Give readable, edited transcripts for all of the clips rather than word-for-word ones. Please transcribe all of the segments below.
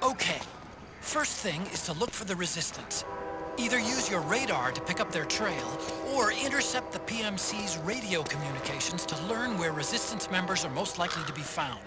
Okay, first thing is to look for the Resistance. Either use your radar to pick up their trail, or intercept the PMC's radio communications to learn where Resistance members are most likely to be found.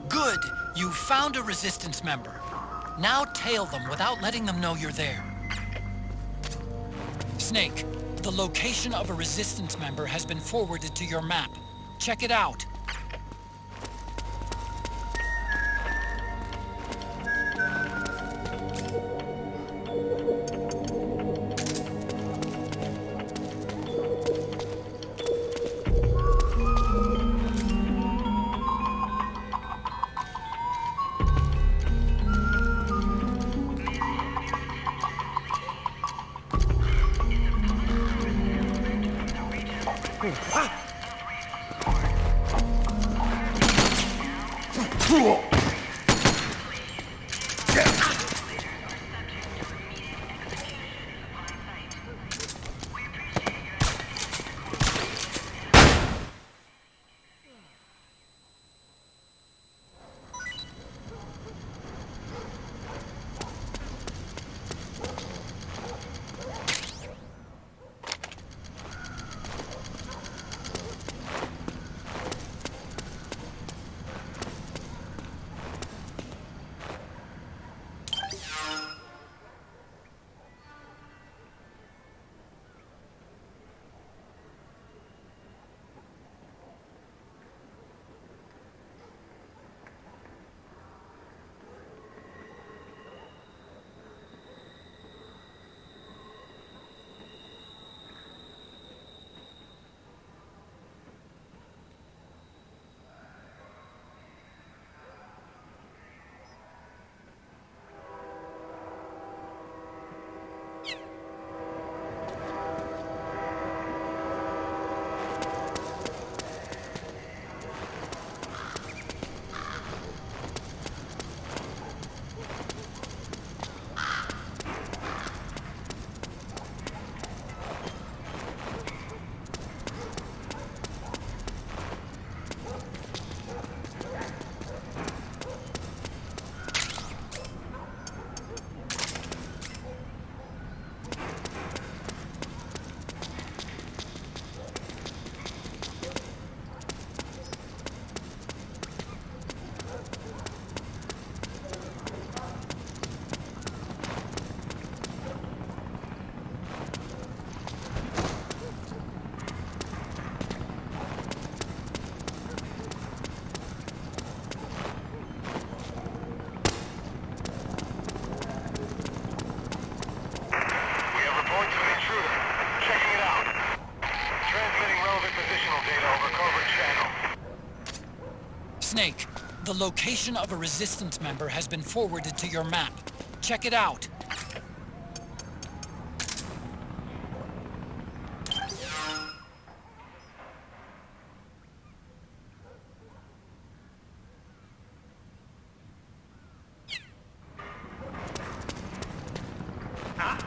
Good! You found a Resistance member. Now tail them without letting them know you're there. Snake, the location of a Resistance member has been forwarded to your map. Check it out. Snake, the location of a Resistance member has been forwarded to your map. Check it out.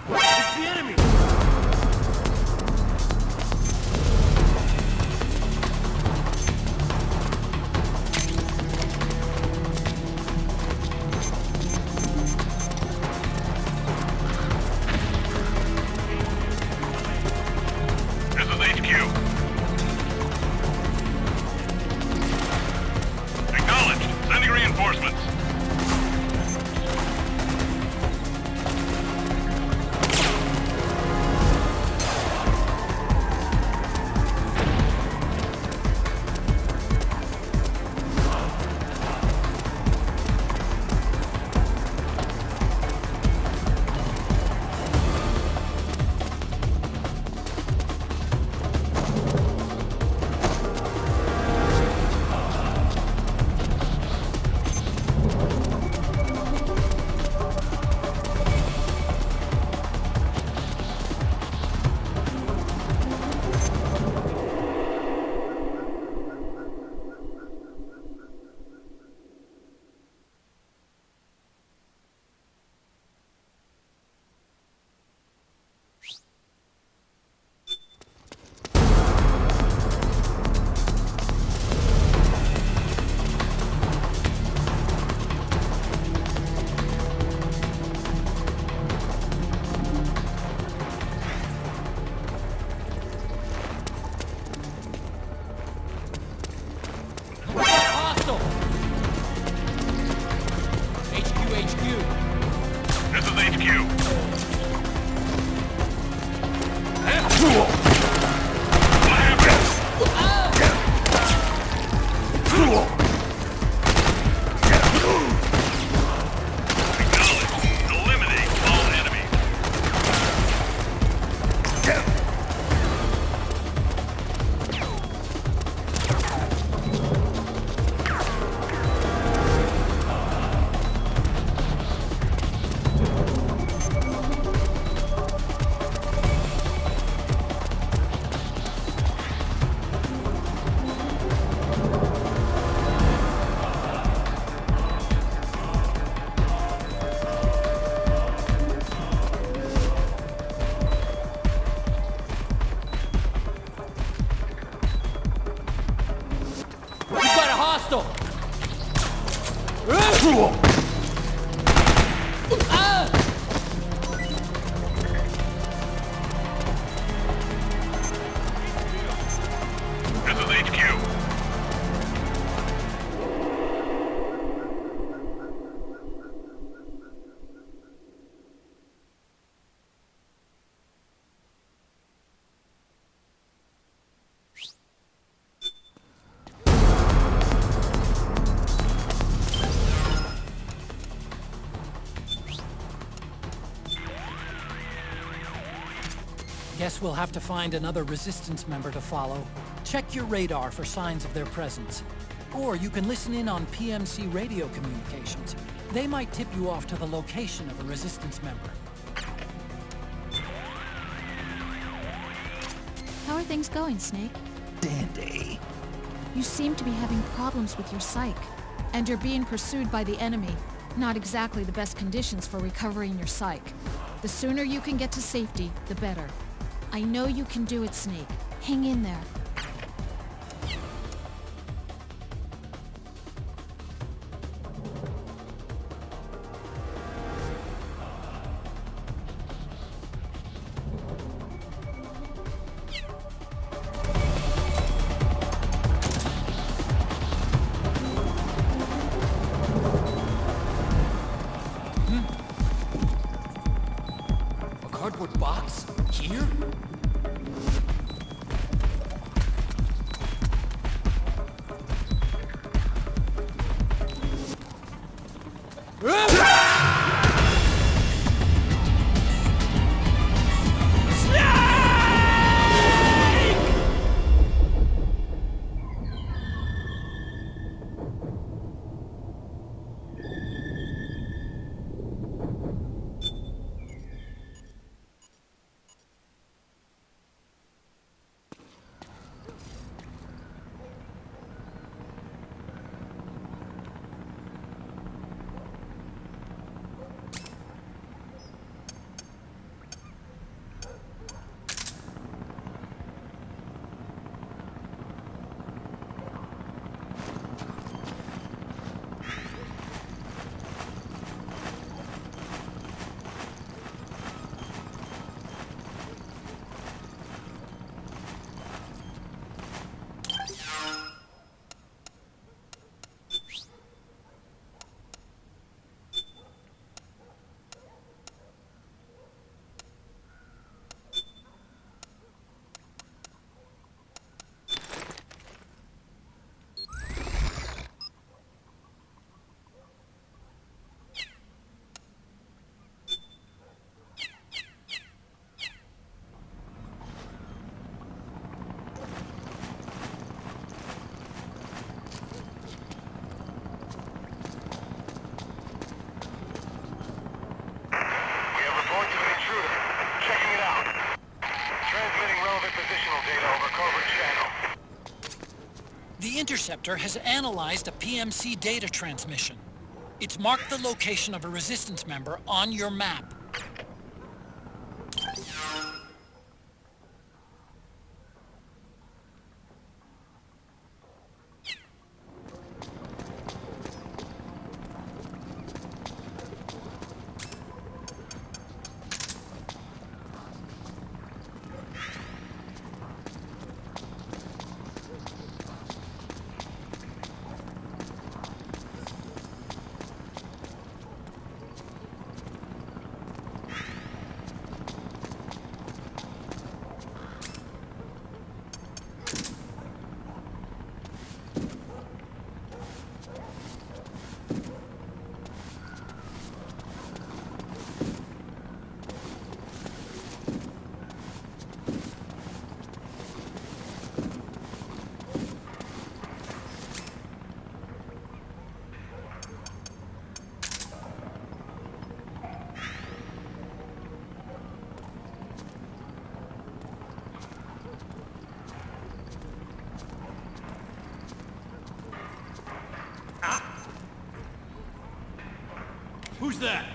It's the enemy! This is HQ. Acknowledged. Sending reinforcements. Hostile! HQ. This is HQ. What happened? Acknowledged. Eliminate all enemies. We've got a hostile! This is HQ. Guess we'll have to find another Resistance member to follow. Check your radar for signs of their presence. Or you can listen in on PMC radio communications. They might tip you off to the location of a Resistance member. How are things going, Snake? Dandy. You seem to be having problems with your psyche. And you're being pursued by the enemy. Not exactly the best conditions for recovering your psyche. The sooner you can get to safety, the better. I know you can do it, Snake. Hang in there. A cardboard box? Here? The interceptor has analyzed a PMC data transmission. It's marked the location of a resistance member on your map. Who's that?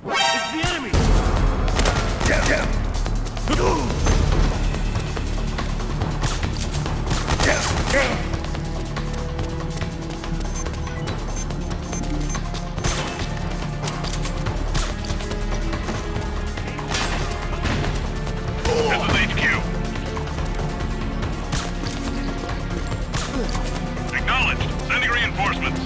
It's the enemy! This is HQ. Acknowledged. Sending reinforcements.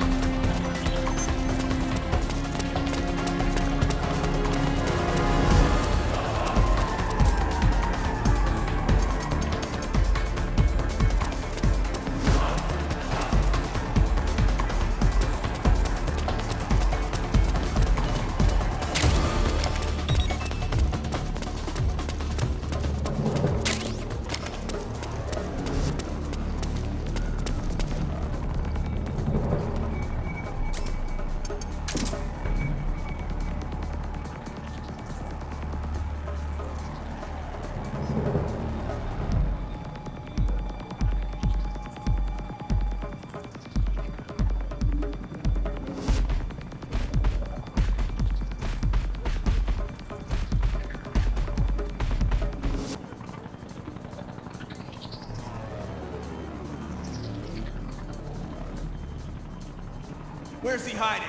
Where's he hiding?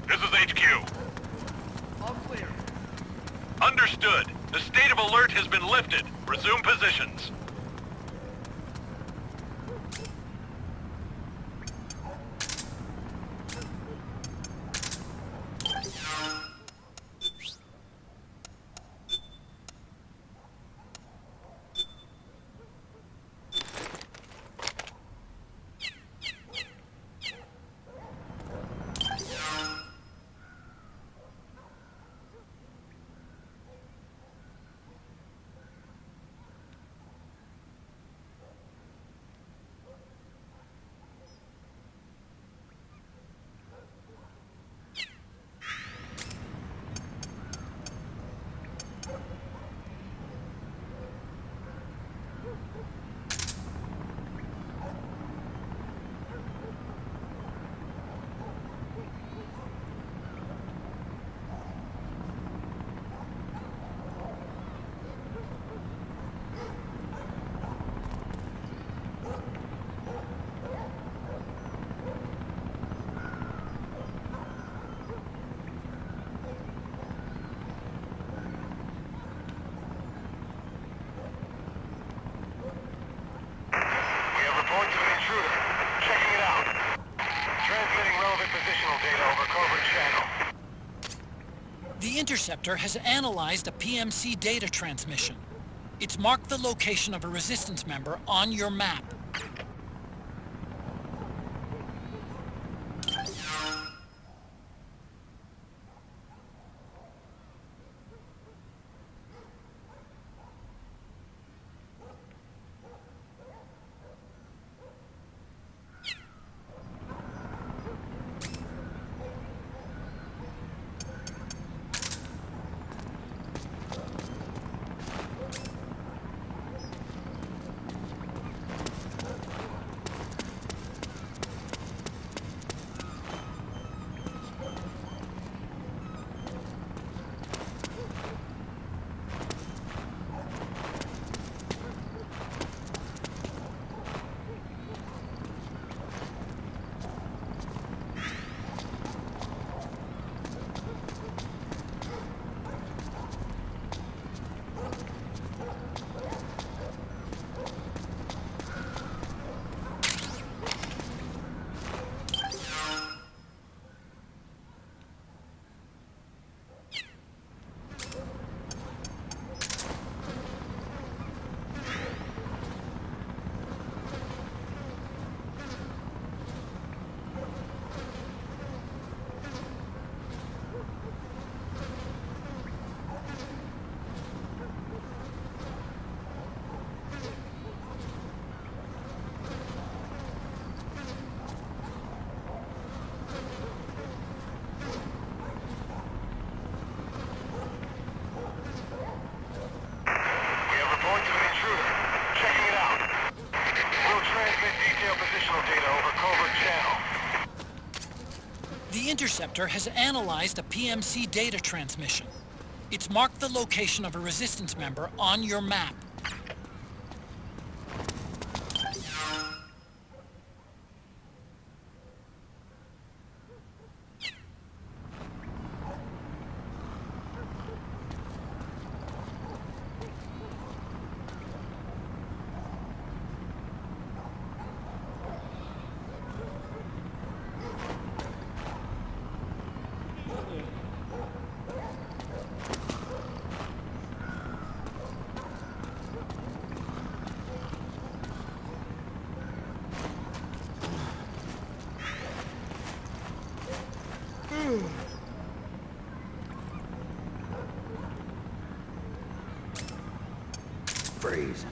This is HQ. All clear. Understood. The state of alert has been lifted. Resume positions. The Interceptor has analyzed a PMC data transmission. It's marked the location of a Resistance member on your map. The Interceptor has analyzed a PMC data transmission. It's marked the location of a Resistance member on your map. Freeze.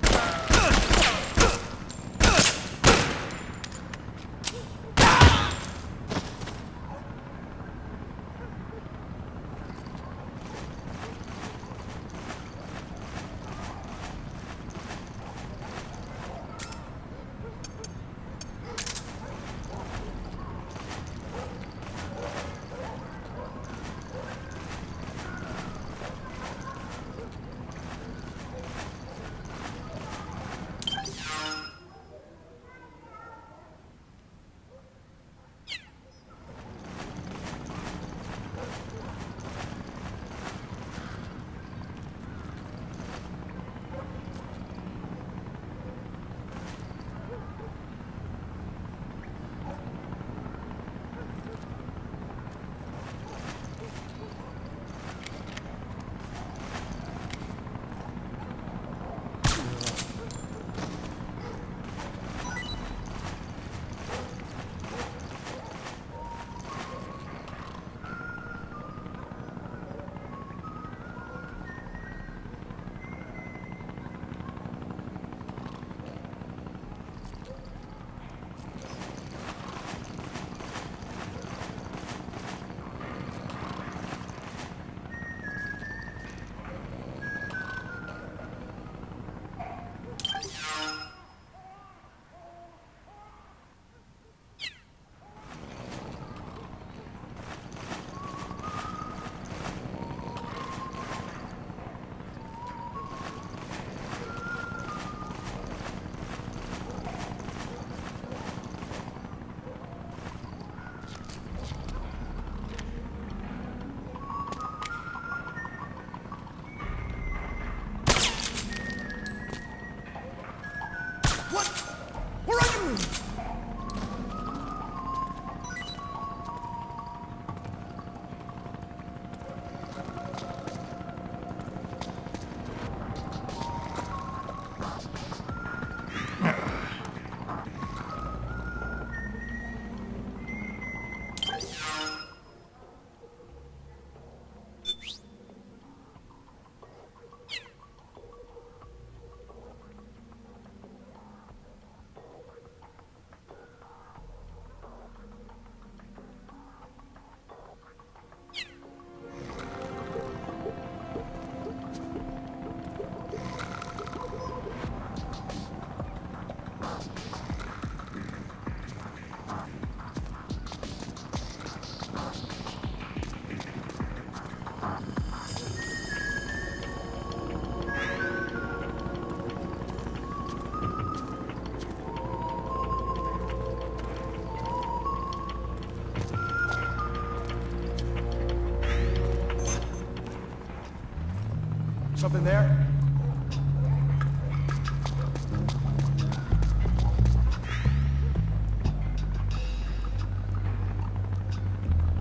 Something there?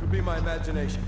Could be my imagination.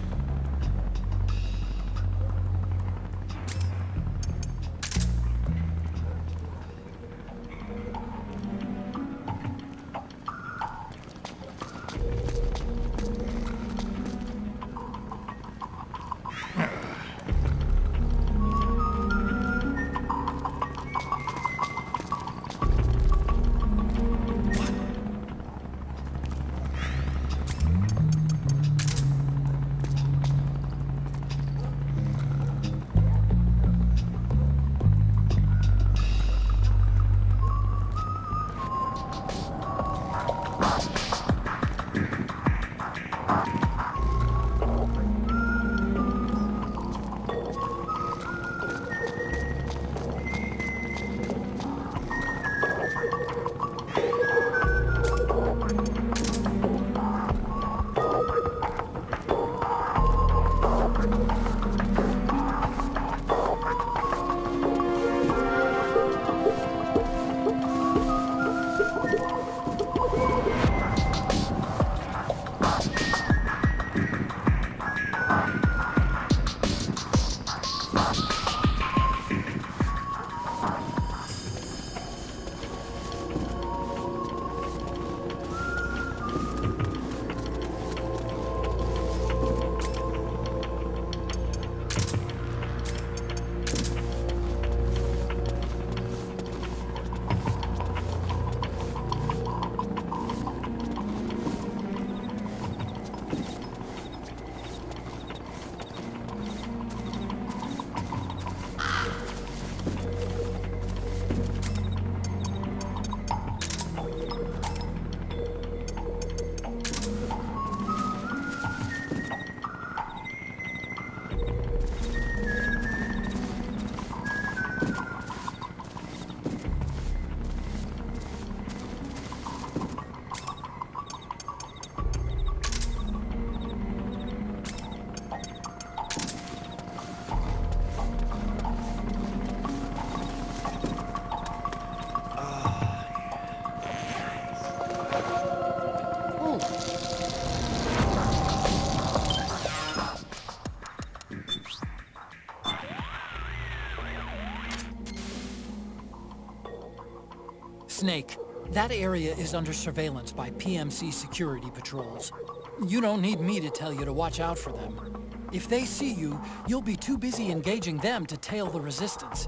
Snake, that area is under surveillance by PMC security patrols. You don't need me to tell you to watch out for them. If they see you, you'll be too busy engaging them to tail the resistance.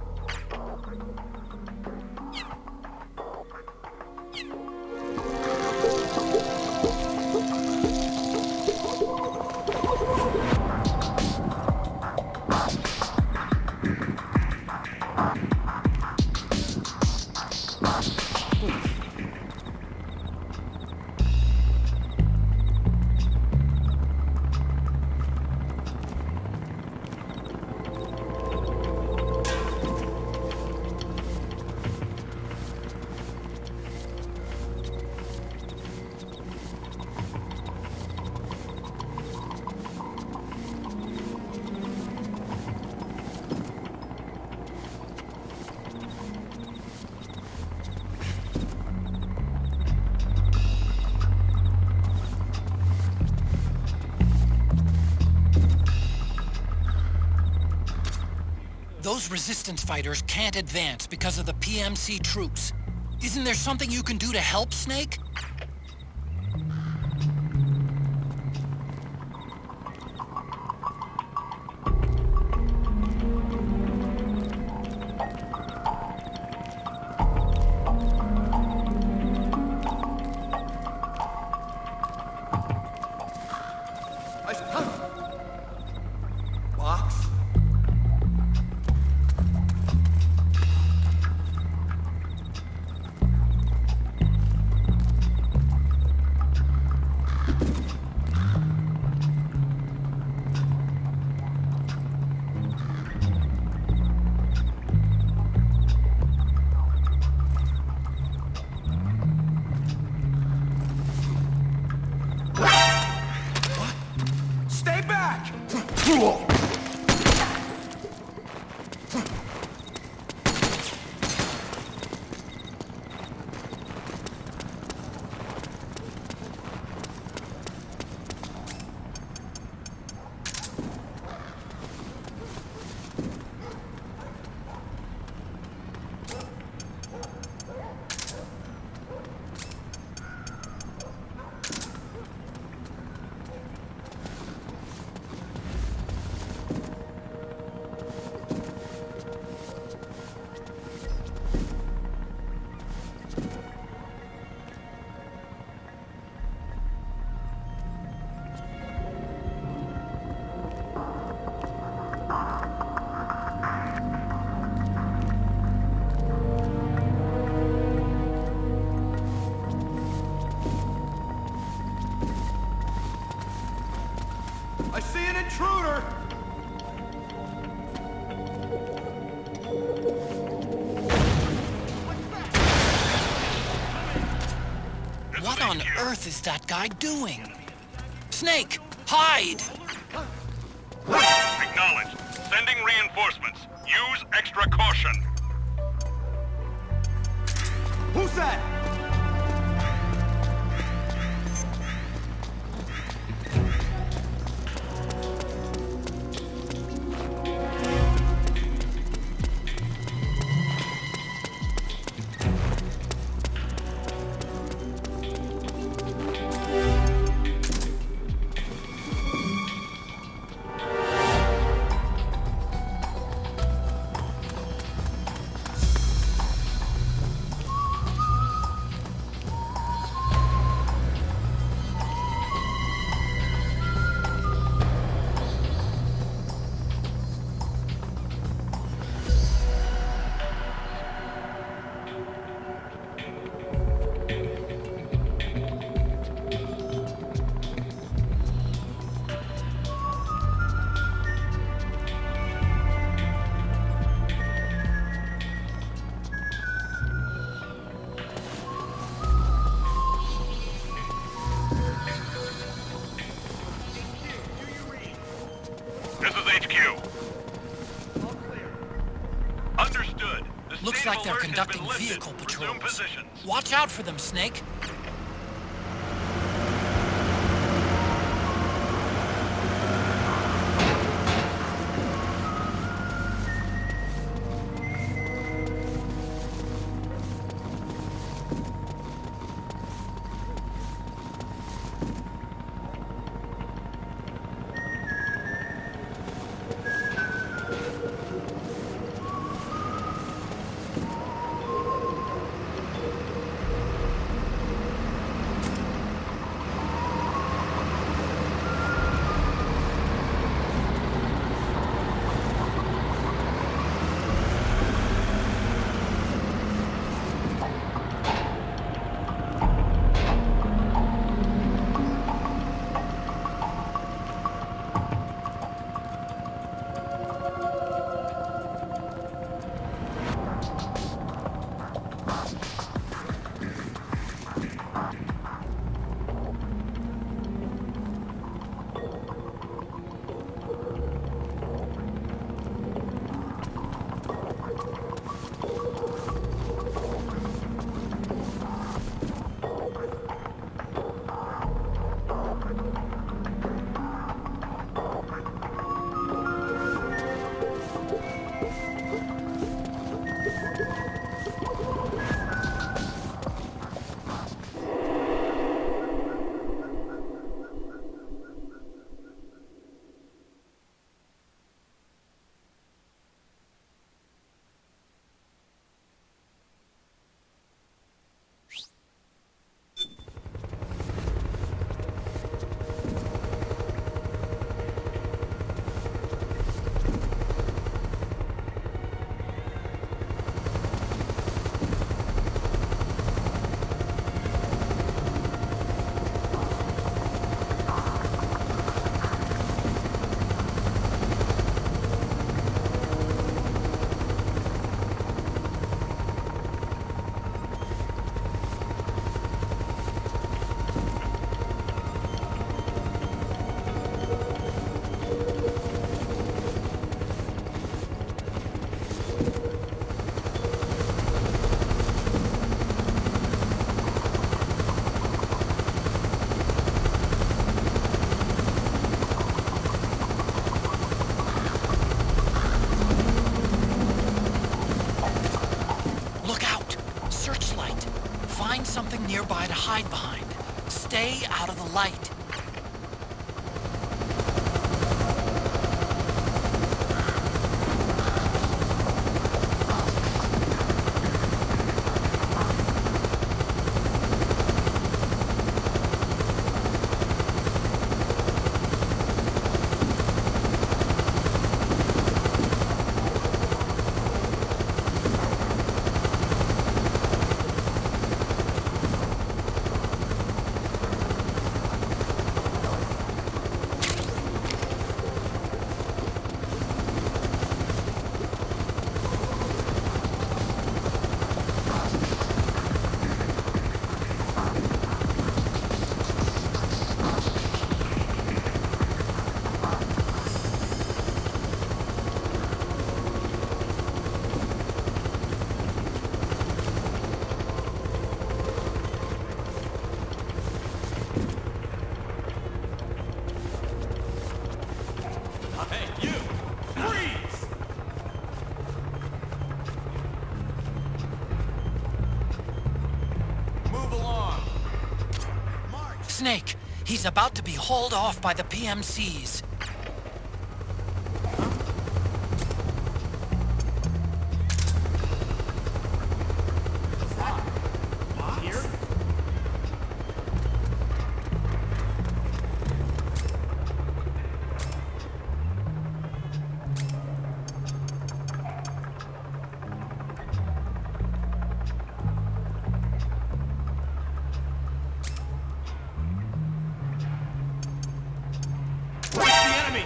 Those resistance fighters can't advance because of the PMC troops. Isn't there something you can do to help, Snake? Box? earth is that guy doing? Snake, hide! Acknowledged. Sending reinforcements. Use extra caution. Who's that? This is HQ. Understood. The Looks state like of they're alert has conducting been lifted. vehicle Resume patrols. positions. Watch out for them, Snake. Find something nearby to hide behind. Stay out of the light. Snake. He's about to be hauled off by the PMCs. Here? It's the enemy!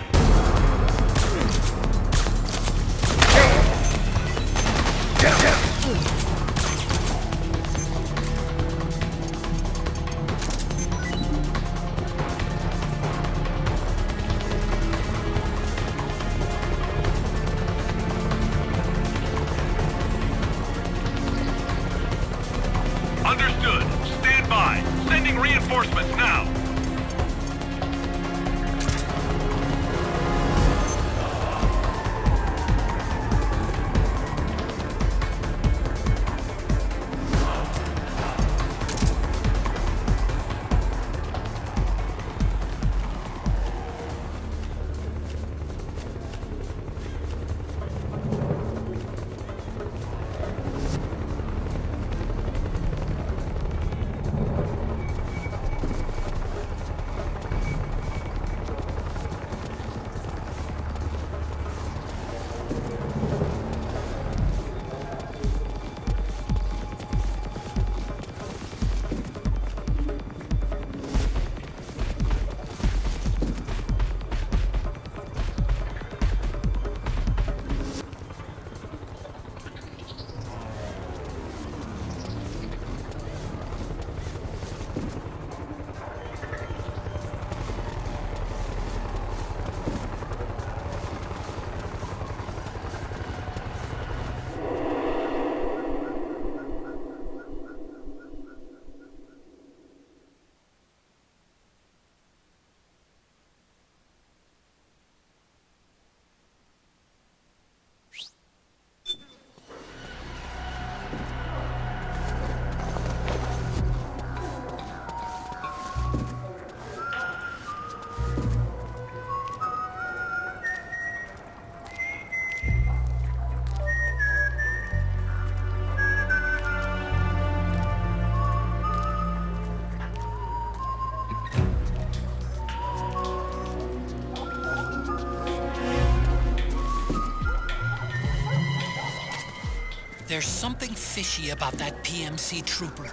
Understood. Stand by. Sending reinforcements now. There's something fishy about that PMC trooper.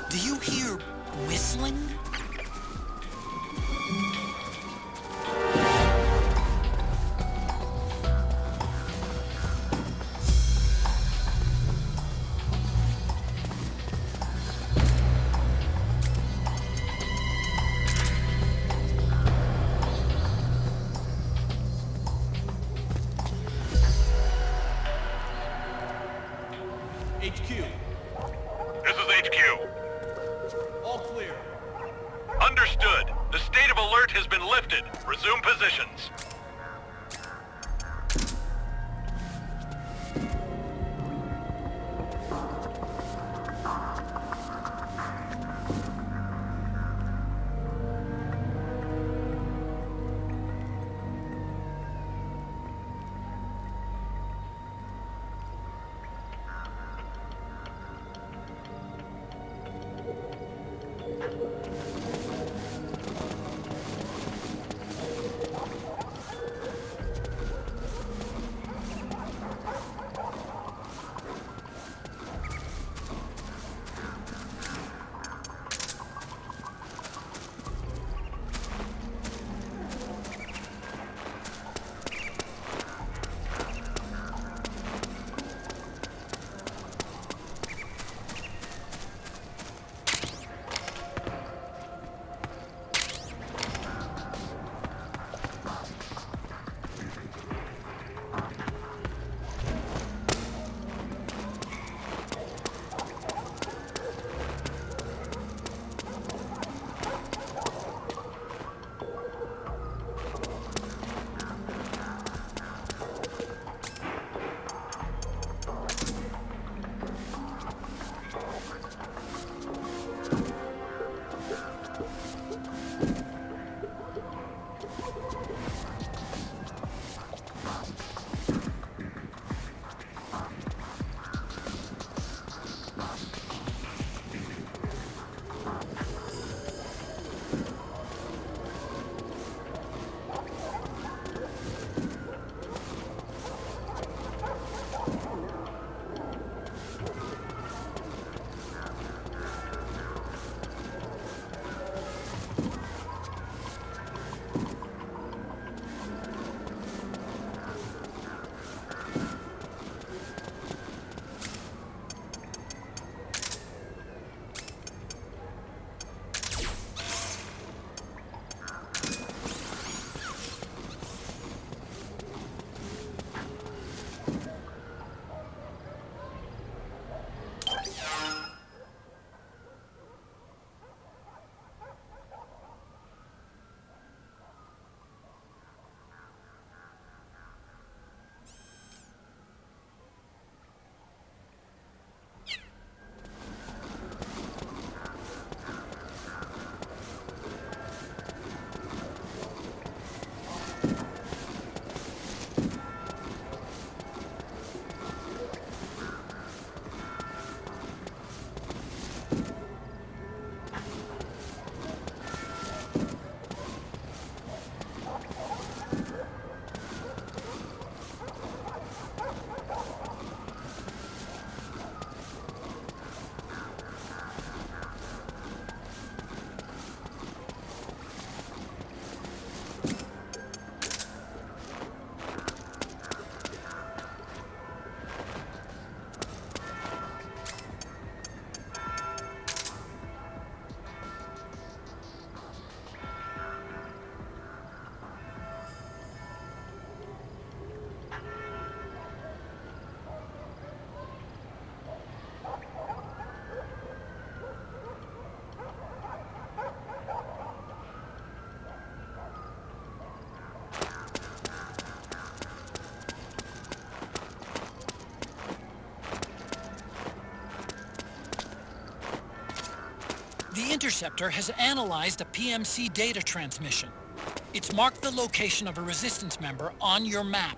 Do you hear whistling? HQ. This is HQ. All clear. Understood. The state of alert has been lifted. Resume positions. interceptor has analyzed a PMC data transmission. It's marked the location of a resistance member on your map.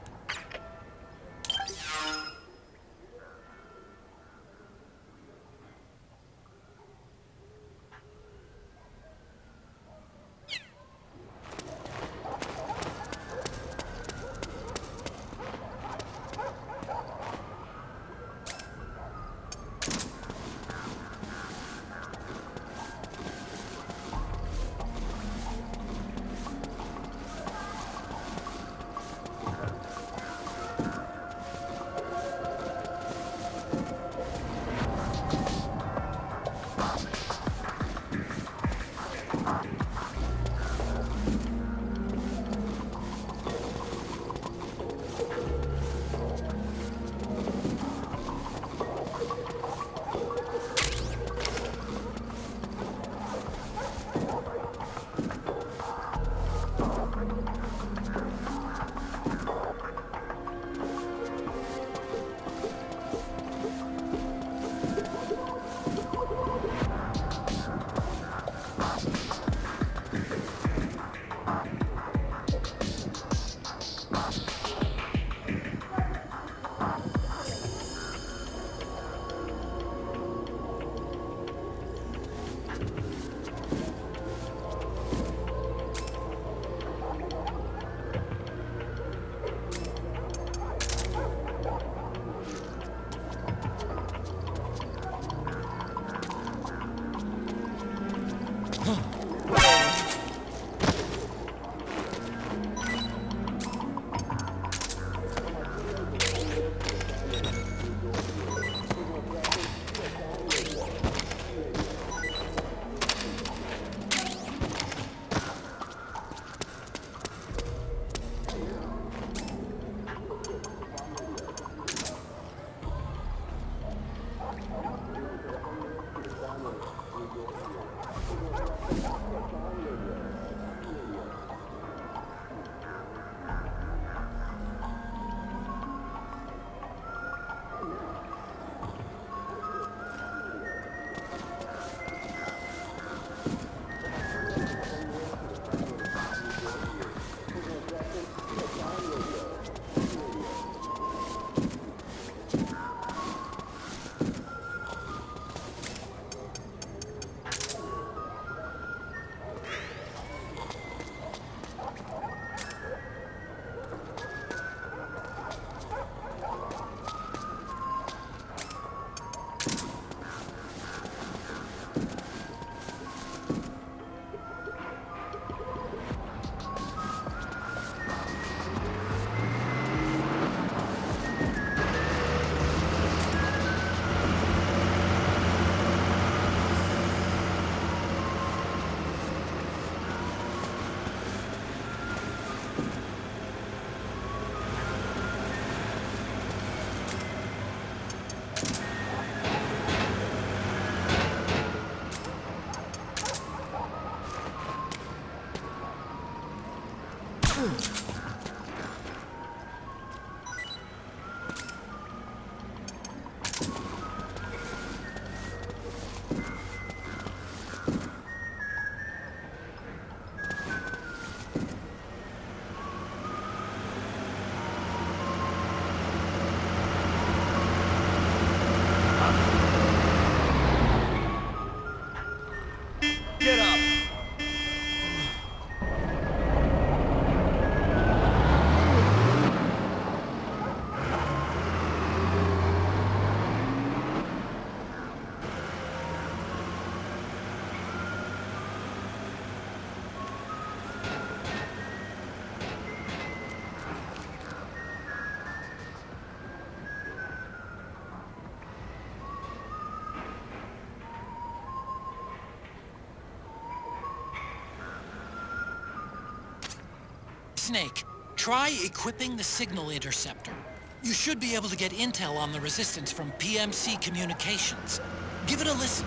Get up! Snake, try equipping the signal interceptor. You should be able to get intel on the resistance from PMC communications. Give it a listen.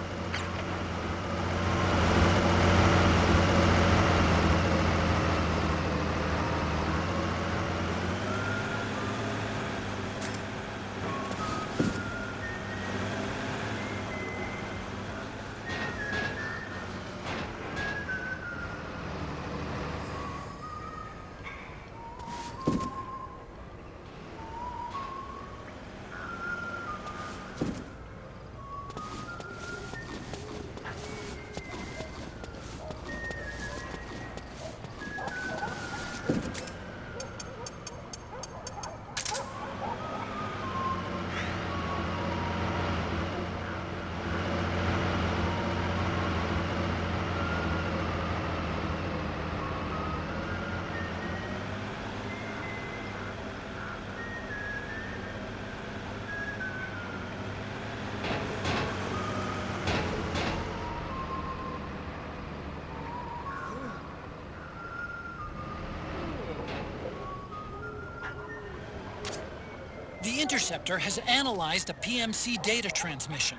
The interceptor has analyzed a PMC data transmission.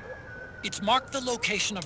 It's marked the location of...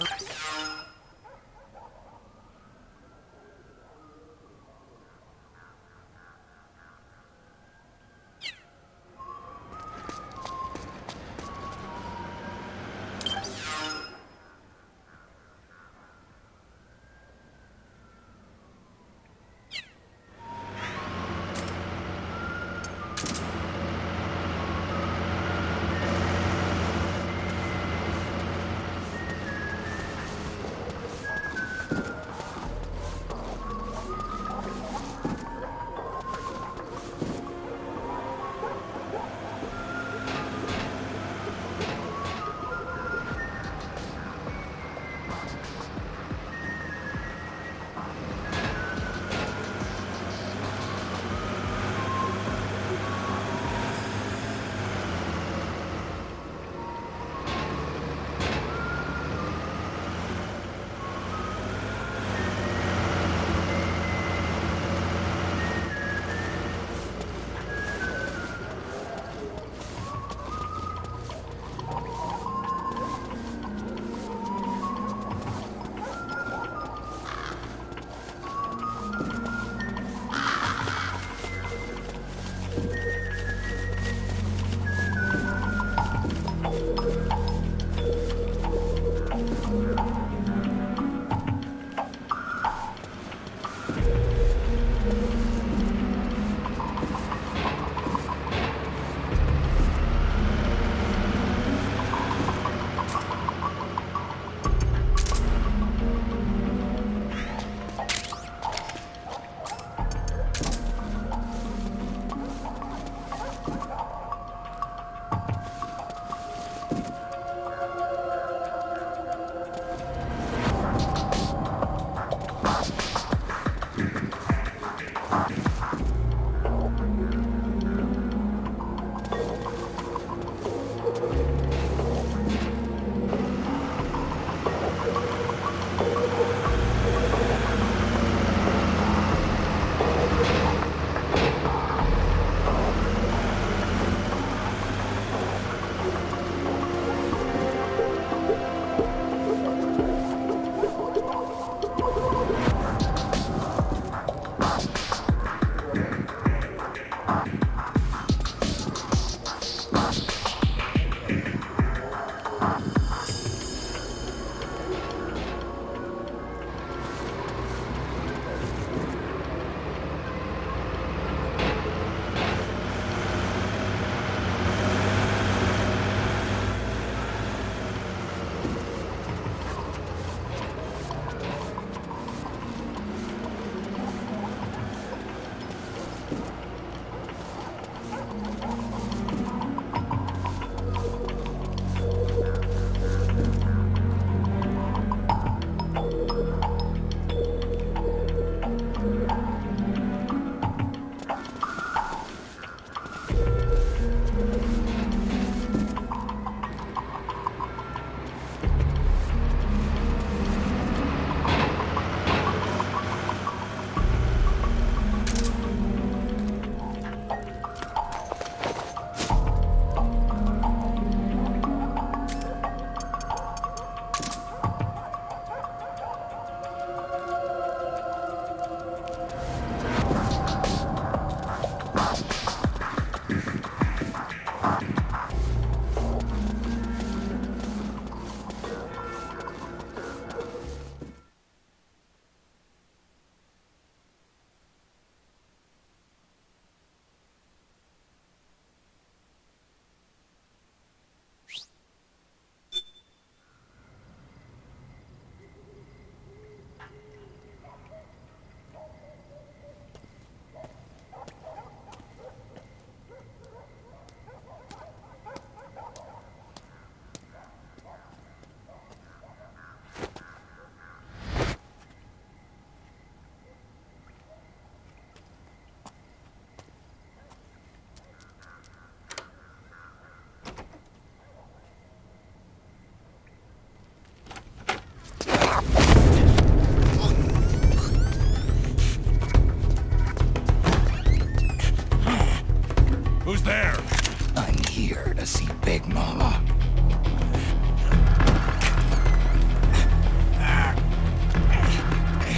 I'm here to see Big Mama.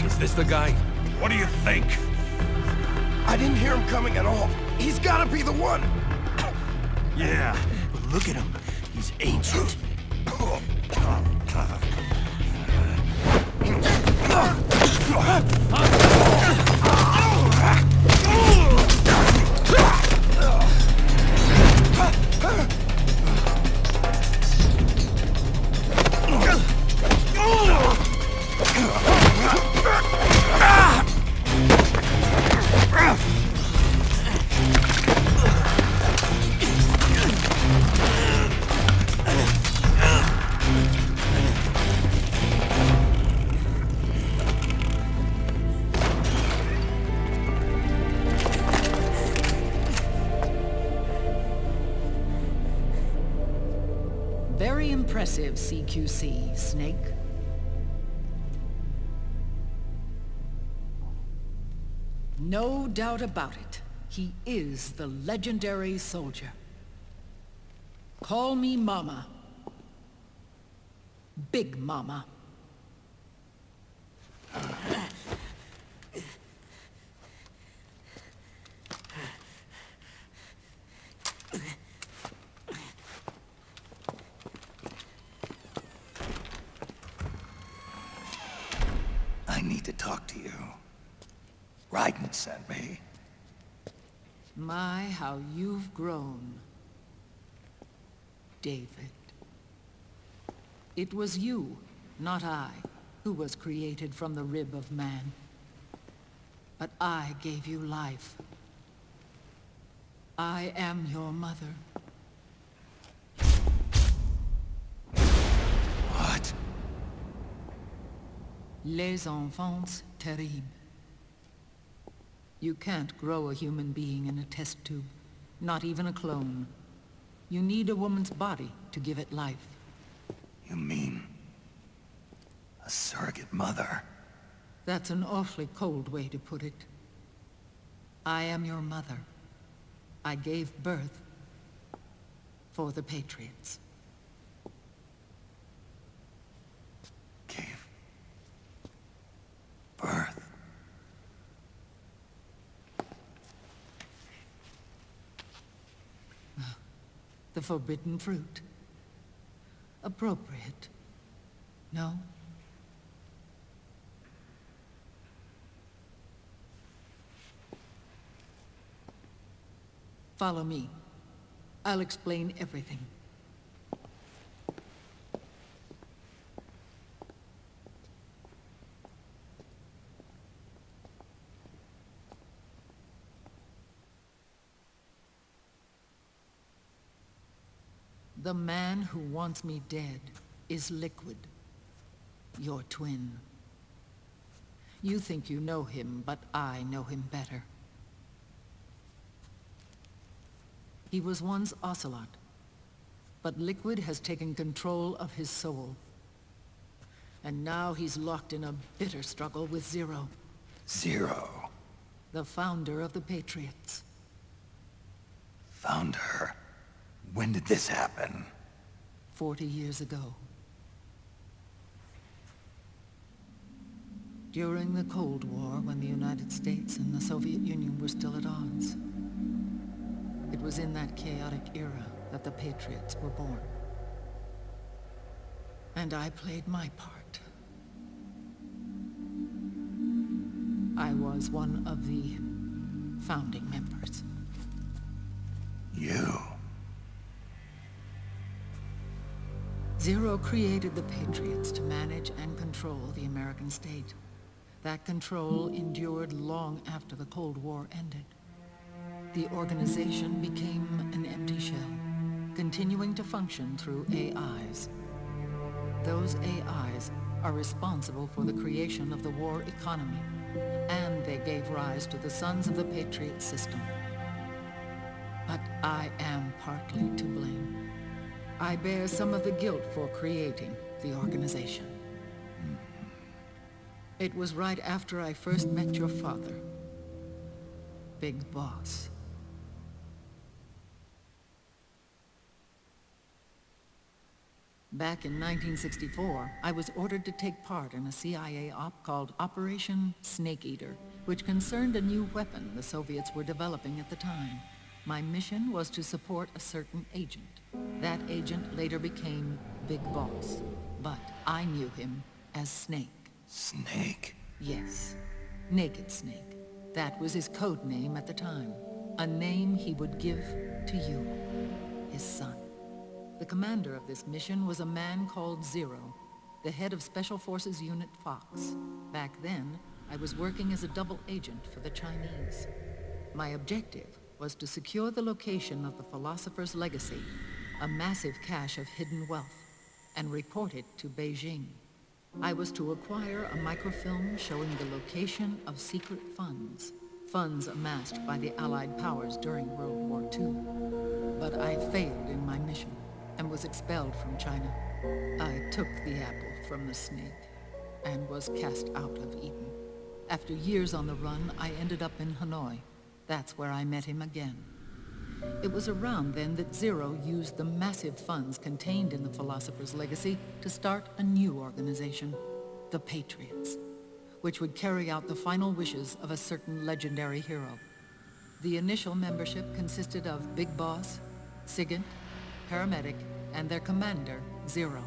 Is this the guy? What do you think? I didn't hear him coming at all. He's gotta be the one! Yeah, but look at him. He's ancient. Very impressive, CQC, Snake. No doubt about it. He is the legendary soldier. Call me Mama. Big Mama. I need to talk to you. Raiden sent me. My, how you've grown, David. It was you, not I, who was created from the rib of man. But I gave you life. I am your mother. What? Les enfants terribles. You can't grow a human being in a test tube, not even a clone. You need a woman's body to give it life. You mean... a surrogate mother? That's an awfully cold way to put it. I am your mother. I gave birth for the Patriots. Gave... birth? The forbidden fruit. Appropriate. No? Follow me. I'll explain everything. The man who wants me dead is Liquid, your twin. You think you know him, but I know him better. He was once Ocelot, but Liquid has taken control of his soul. And now he's locked in a bitter struggle with Zero, Zero. the founder of the Patriots. Found her. When did this happen? 40 years ago. During the Cold War, when the United States and the Soviet Union were still at odds. It was in that chaotic era that the Patriots were born. And I played my part. I was one of the founding members. You. Zero created the Patriots to manage and control the American state. That control endured long after the Cold War ended. The organization became an empty shell, continuing to function through AIs. Those AIs are responsible for the creation of the war economy, and they gave rise to the Sons of the Patriot system. But I am partly to blame. I bear some of the guilt for creating the organization. It was right after I first met your father, Big Boss. Back in 1964, I was ordered to take part in a CIA op called Operation Snake Eater, which concerned a new weapon the Soviets were developing at the time. My mission was to support a certain agent. That agent later became Big Boss, but I knew him as Snake. Snake? Yes, Naked Snake. That was his code name at the time. A name he would give to you, his son. The commander of this mission was a man called Zero, the head of Special Forces Unit Fox. Back then, I was working as a double agent for the Chinese. My objective was to secure the location of the Philosopher's Legacy, a massive cache of hidden wealth, and report it to Beijing. I was to acquire a microfilm showing the location of secret funds amassed by the Allied powers during World War II. But I failed in my mission and was expelled from China. I took the apple from the snake and was cast out of Eden. After years on the run, I ended up in Hanoi. That's where I met him again. It was around then that Zero used the massive funds contained in the Philosopher's Legacy to start a new organization, the Patriots, which would carry out the final wishes of a certain legendary hero. The initial membership consisted of Big Boss, Sigint, Paramedic, and their commander, Zero.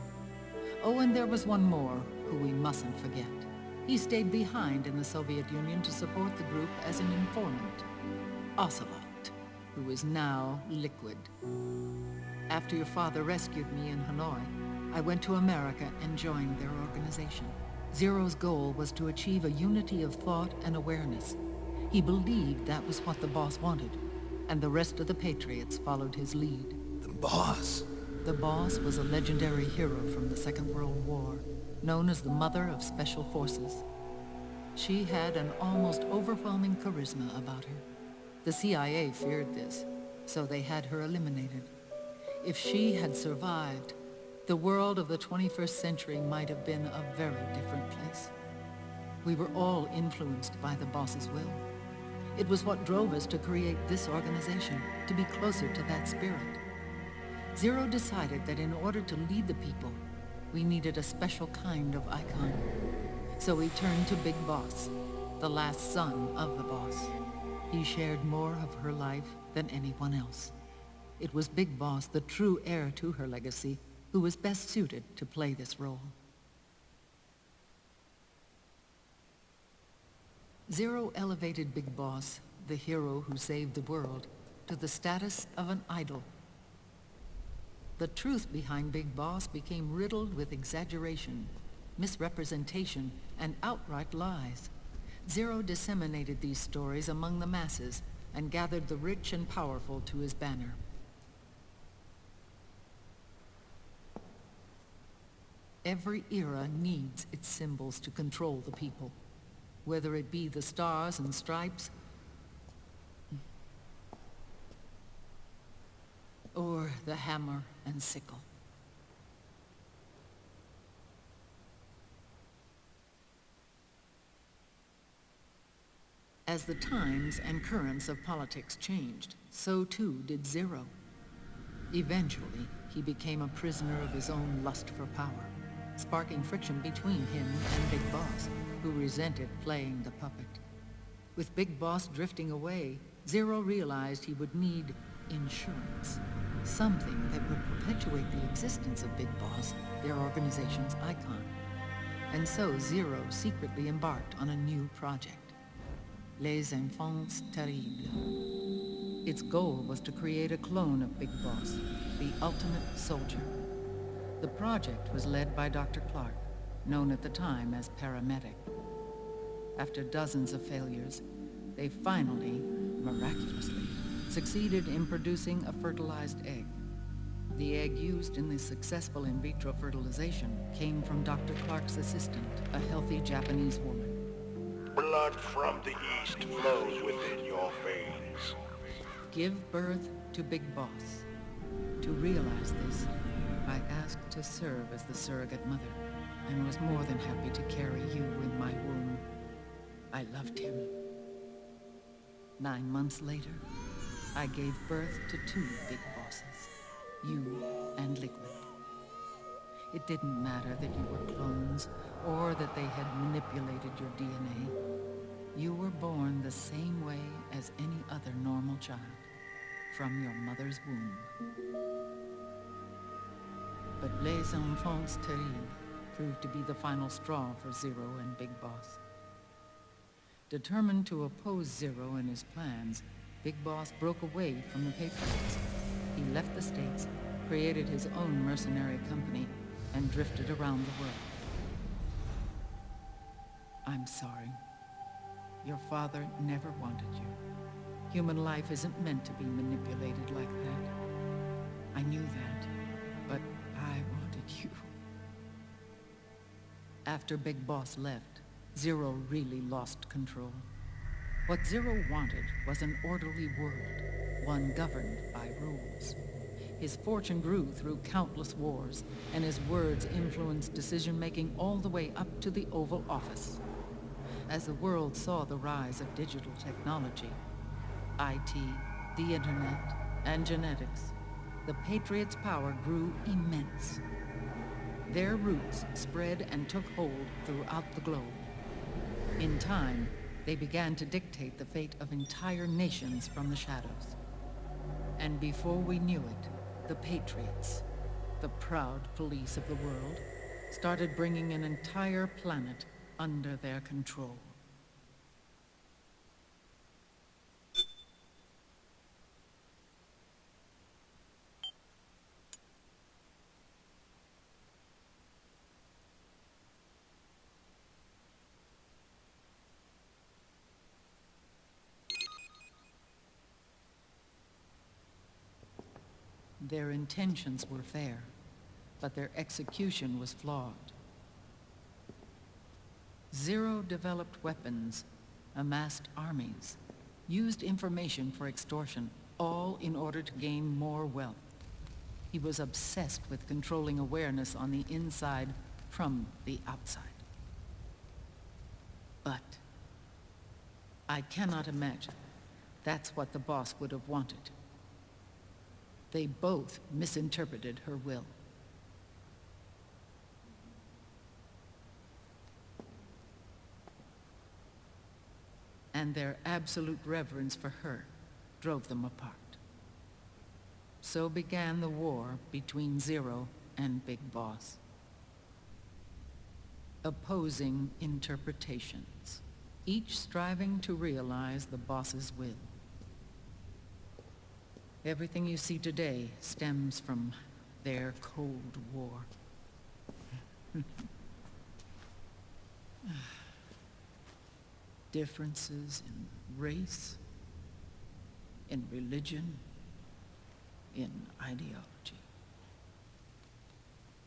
Oh, and there was one more who we mustn't forget. He stayed behind in the Soviet Union to support the group as an informant, Ocelot, who is now Liquid. After your father rescued me in Hanoi, I went to America and joined their organization. Zero's goal was to achieve a unity of thought and awareness. He believed that was what the boss wanted, and the rest of the Patriots followed his lead. The boss? The boss was a legendary hero from the Second World War, known as the Mother of Special Forces. She had an almost overwhelming charisma about her. The CIA feared this, so they had her eliminated. If she had survived, the world of the 21st century might have been a very different place. We were all influenced by the boss's will. It was what drove us to create this organization, to be closer to that spirit. Zero decided that in order to lead the people, we needed a special kind of icon. So he turned to Big Boss, the last son of the boss. He shared more of her life than anyone else. It was Big Boss, the true heir to her legacy, who was best suited to play this role. Zero elevated Big Boss, the hero who saved the world, to the status of an idol. The truth behind Big Boss became riddled with exaggeration, misrepresentation, and outright lies. Zero disseminated these stories among the masses and gathered the rich and powerful to his banner. Every era needs its symbols to control the people, whether it be the stars and stripes or the hammer and sickle. As the times and currents of politics changed, so too did Zero. Eventually, he became a prisoner of his own lust for power, sparking friction between him and Big Boss, who resented playing the puppet. With Big Boss drifting away, Zero realized he would need insurance, something that would perpetuate the existence of Big Boss, their organization's icon. And so Zero secretly embarked on a new project, Les Enfants Terribles. Its goal was to create a clone of Big Boss, the ultimate soldier. The project was led by Dr. Clark, known at the time as Paramedic. After dozens of failures, they finally, miraculously, succeeded in producing a fertilized egg. The egg used in the successful in vitro fertilization came from Dr. Clark's assistant, a healthy Japanese woman. Blood from the east flows within your veins. Give birth to Big Boss. To realize this, I asked to serve as the surrogate mother, and was more than happy to carry you in my womb. I loved him. 9 months later, I gave birth to 2 Big Bosses, you and Liquid. It didn't matter that you were clones, or that they had manipulated your DNA. You were born the same way as any other normal child, from your mother's womb. But les enfants terribles proved to be the final straw for Zero and Big Boss. Determined to oppose Zero and his plans, Big Boss broke away from the Patriots. He left the States, created his own mercenary company, and drifted around the world. I'm sorry. Your father never wanted you. Human life isn't meant to be manipulated like that. I knew that, but I wanted you. After Big Boss left, Zero really lost control. What Zero wanted was an orderly world, one governed by rules. His fortune grew through countless wars, and his words influenced decision-making all the way up to the Oval Office. As the world saw the rise of digital technology, IT, the internet, and genetics, the Patriots' power grew immense. Their roots spread and took hold throughout the globe. In time, they began to dictate the fate of entire nations from the shadows. And before we knew it, the Patriots, the proud police of the world, started bringing an entire planet under their control. Their intentions were fair, but their execution was flawed. Zero developed weapons, amassed armies, used information for extortion, all in order to gain more wealth. He was obsessed with controlling awareness on the inside from the outside. But I cannot imagine that's what the boss would have wanted. They both misinterpreted her will. And their absolute reverence for her drove them apart. So began the war between Zero and Big Boss. Opposing interpretations, each striving to realize the boss's will. Everything you see today stems from their Cold War. Differences in race, in religion, in ideology.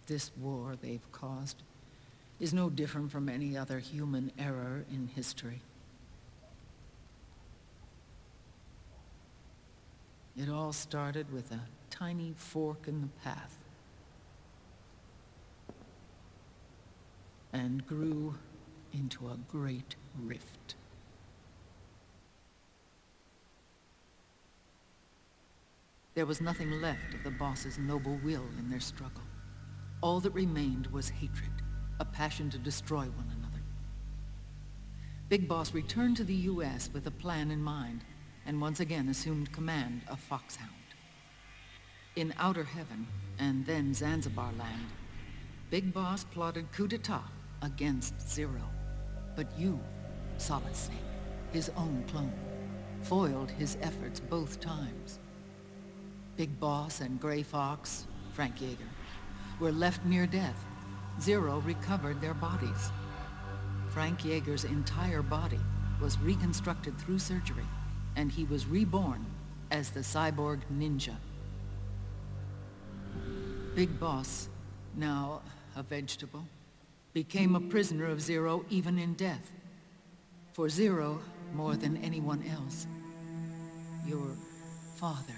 This war they've caused is no different from any other human error in history. It all started with a tiny fork in the path and grew into a great rift. There was nothing left of the boss's noble will in their struggle. All that remained was hatred, a passion to destroy one another. Big Boss returned to the U.S. with a plan in mind, and once again assumed command of Foxhound. In Outer Heaven, and then Zanzibar Land, Big Boss plotted coup d'etat against Zero. But you, Solid Snake, his own clone, foiled his efforts both times. Big Boss and Gray Fox, Frank Yeager, were left near death. Zero recovered their bodies. Frank Yeager's entire body was reconstructed through surgery, and he was reborn as the cyborg ninja. Big Boss, now a vegetable, became a prisoner of Zero even in death. For Zero, more than anyone else, your father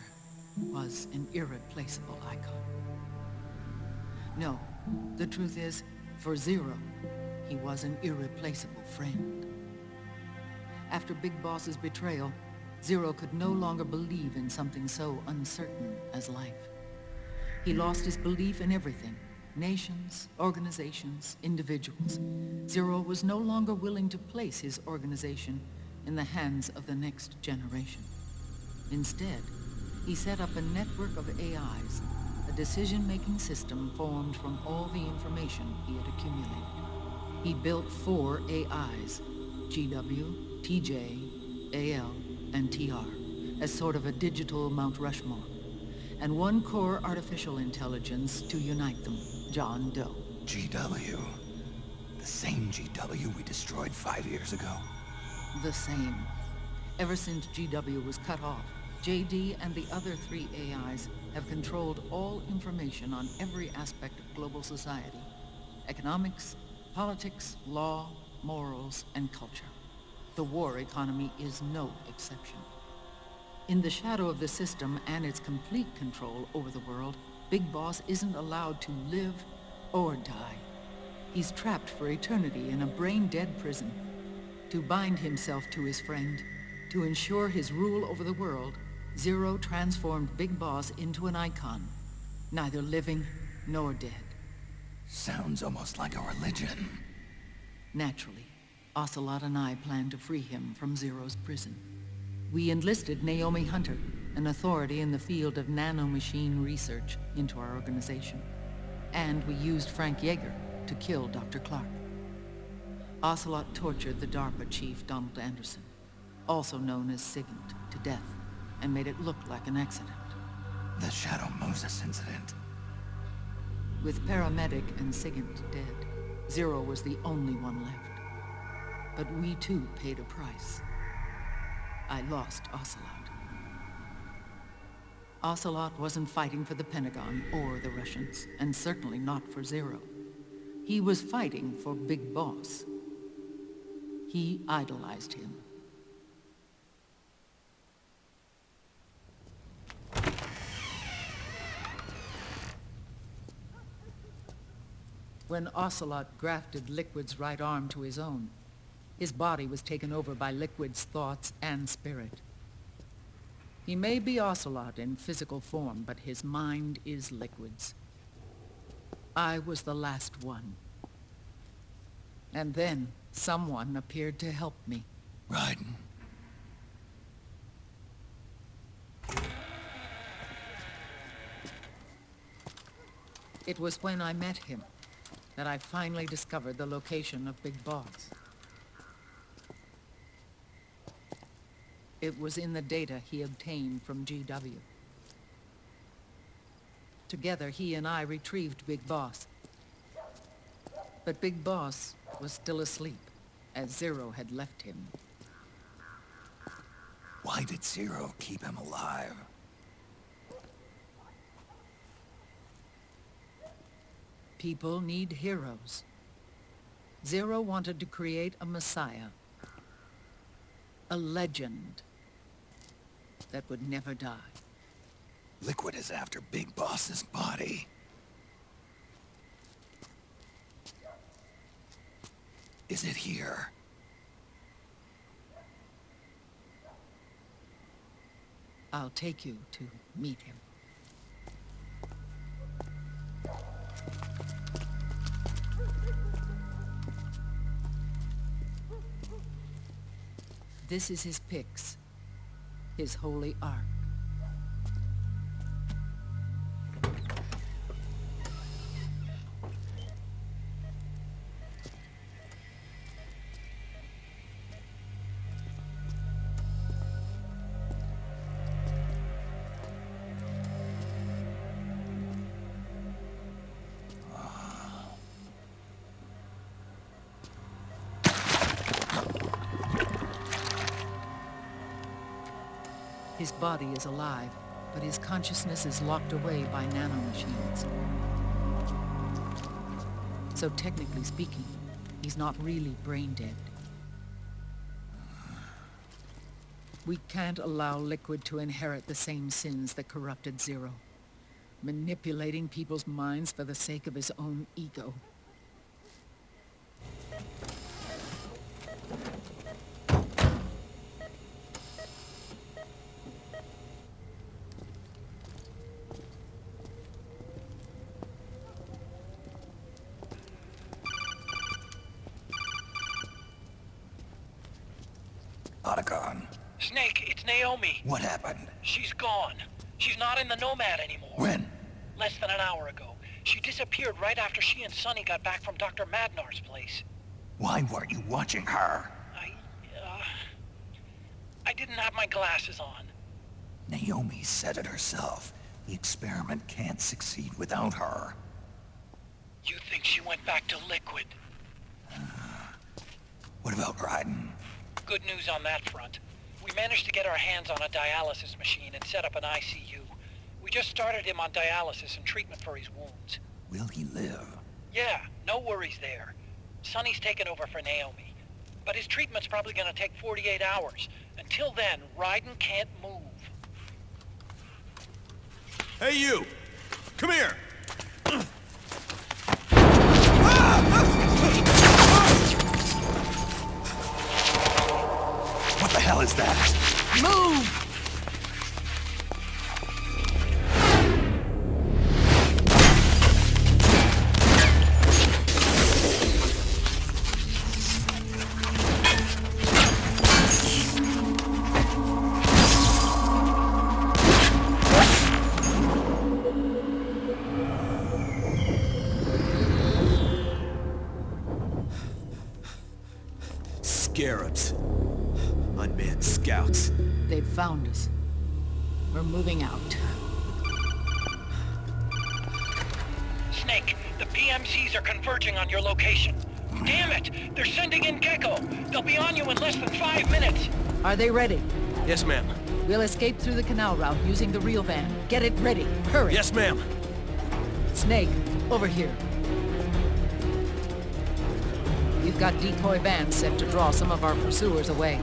was an irreplaceable icon. No, the truth is, for Zero, he was an irreplaceable friend. After Big Boss's betrayal, Zero could no longer believe in something so uncertain as life. He lost his belief in everything, Nations, organizations, individuals. Zero was no longer willing to place his organization in the hands of the next generation. Instead, he set up a network of AIs, a decision-making system formed from all the information he had accumulated. He built 4 AIs, GW, TJ, AL, and TR, as sort of a digital Mount Rushmore, and 1 core artificial intelligence to unite them, John Doe. GW. The same GW we destroyed 5 years ago. The same. Ever since GW was cut off, JD and the other 3 AIs have controlled all information on every aspect of global society. Economics, politics, law, morals, and culture. The war economy is no exception. In the shadow of the system and its complete control over the world, Big Boss isn't allowed to live or die. He's trapped for eternity in a brain-dead prison. To bind himself to his friend, to ensure his rule over the world, Zero transformed Big Boss into an icon, neither living nor dead. Sounds almost like a religion. Naturally, Ocelot and I plan to free him from Zero's prison. We enlisted Naomi Hunter, an authority in the field of nanomachine research, into our organization. And we used Frank Yeager to kill Dr. Clark. Ocelot tortured the DARPA chief, Donald Anderson, also known as Sigint, to death, and made it look like an accident. The Shadow Moses incident. With Paramedic and Sigint dead, Zero was the only one left. But we too paid a price. I lost Ocelot. Ocelot wasn't fighting for the Pentagon or the Russians, and certainly not for Zero. He was fighting for Big Boss. He idolized him. When Ocelot grafted Liquid's right arm to his own, his body was taken over by Liquid's thoughts and spirit. He may be Ocelot in physical form, but his mind is Liquid's. I was the last one. And then someone appeared to help me. Raiden. It was when I met him that I finally discovered the location of Big Boss. It was in the data he obtained from GW. Together, he and I retrieved Big Boss. But Big Boss was still asleep, as Zero had left him. Why did Zero keep him alive? People need heroes. Zero wanted to create a messiah. A legend that would never die. Liquid is after Big Boss's body. Is it here? I'll take you to meet him. This is his pyx, his holy ark. His body is alive, but his consciousness is locked away by nanomachines. So technically speaking, he's not really brain dead. We can't allow Liquid to inherit the same sins that corrupted Zero, manipulating people's minds for the sake of his own ego. Otacon. Snake, it's Naomi. What happened? She's gone. She's not in the Nomad anymore. When? Less than an hour ago. She disappeared right after she and Sonny got back from Dr. Madnar's place. Why weren't you watching her? I didn't have my glasses on. Naomi said it herself. The experiment can't succeed without her. You think she went back to Liquid? What about Raiden? Good news on that front. We managed to get our hands on a dialysis machine and set up an ICU. We just started him on dialysis and treatment for his wounds. Will he live? Yeah, no worries there. Sonny's taken over for Naomi. But his treatment's probably gonna take 48 hours. Until then, Raiden can't move. Hey, you! Come here! What the hell is that? Move! Scarabs. Unmanned scouts. They've found us. We're moving out. Snake, the PMCs are converging on your location. Damn it! They're sending in Gecko! They'll be on you in less than 5 minutes! Are they ready? Yes, ma'am. We'll escape through the canal route using the real van. Get it ready. Hurry. Yes, ma'am. Snake, over here. We've got decoy vans set to draw some of our pursuers away.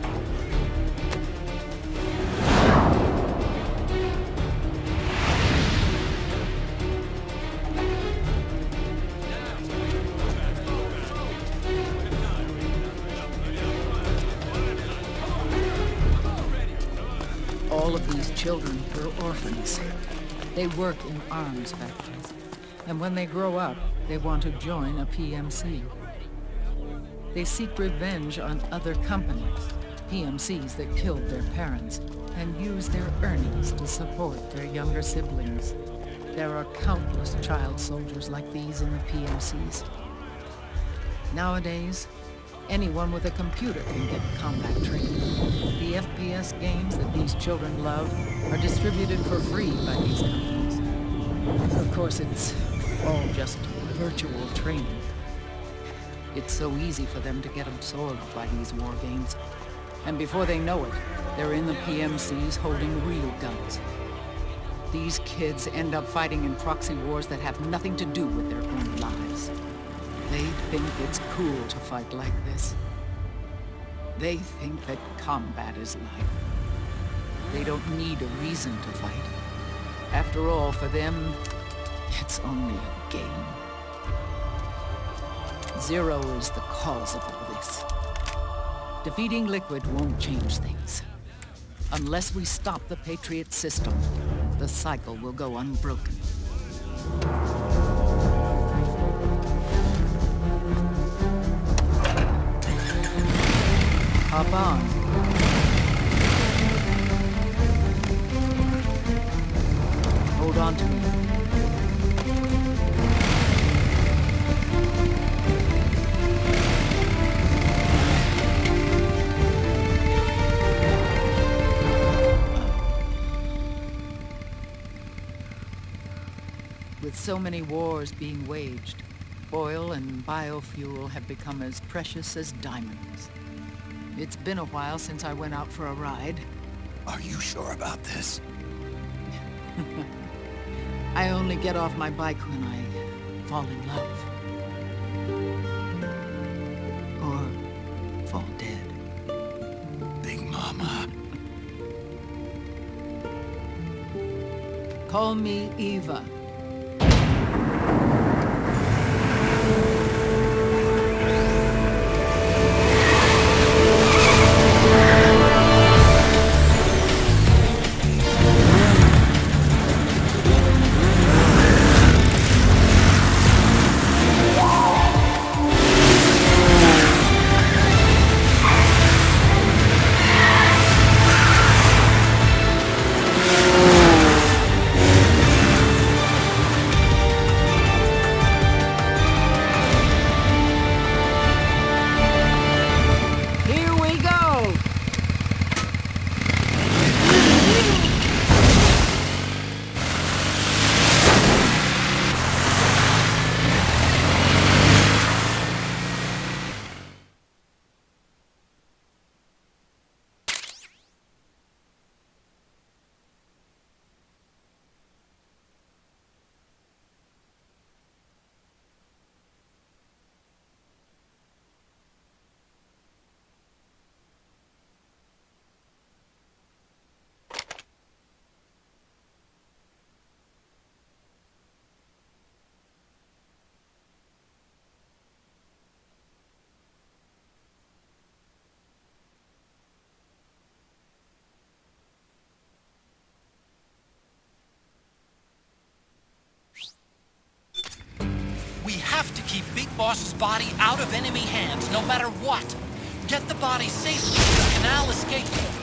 All of these children were orphans. They work in arms factories. And when they grow up, they want to join a PMC. They seek revenge on other companies, PMCs that killed their parents, and use their earnings to support their younger siblings. There are countless child soldiers like these in the PMCs. Nowadays, anyone with a computer can get combat training. The FPS games that these children love are distributed for free by these companies. Of course, it's all just virtual training. It's so easy for them to get absorbed by these war games. And before they know it, they're in the PMCs holding real guns. These kids end up fighting in proxy wars that have nothing to do with their own lives. They think it's cool to fight like this. They think that combat is life. They don't need a reason to fight. After all, for them, it's only a game. Zero is the cause of all this. Defeating Liquid won't change things. Unless we stop the Patriot system, the cycle will go unbroken. Hop on. Hold on to me. With so many wars being waged, oil and biofuel have become as precious as diamonds. It's been a while since I went out for a ride. Are you sure about this? I only get off my bike when I fall in love. Or fall dead. Big Mama. Call me Eva. have to keep Big Boss's body out of enemy hands, no matter what. Get the body safely to the canal escape port.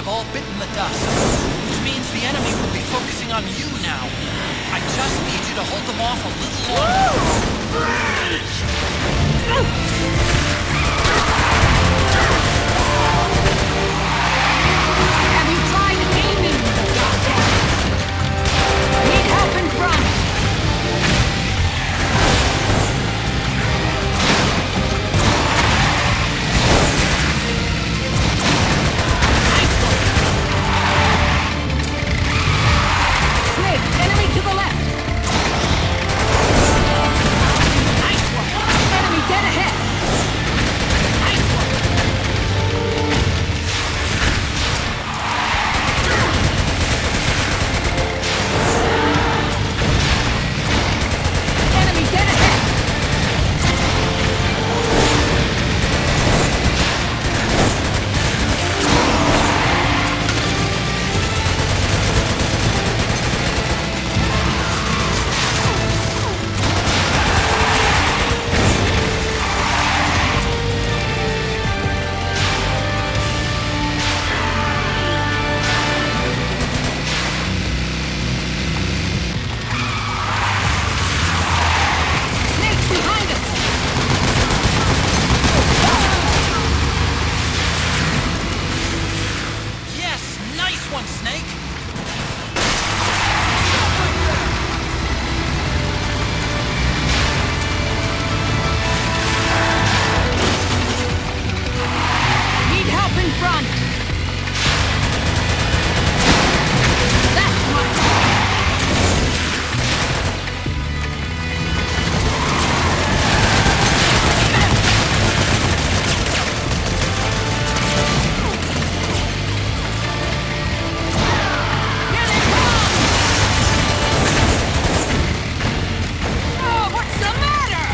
all bitten the dust, which means the enemy will be focusing on you now. I just need you to hold them off a little Have you tried aiming? Need help in front. Enemy to the left! Nice one! Enemy dead ahead! Nice one! Enemy dead ahead! Snake's behind us! Yes, nice one, Snake! Need help in front! That's right! Here they come! Oh, what's the matter?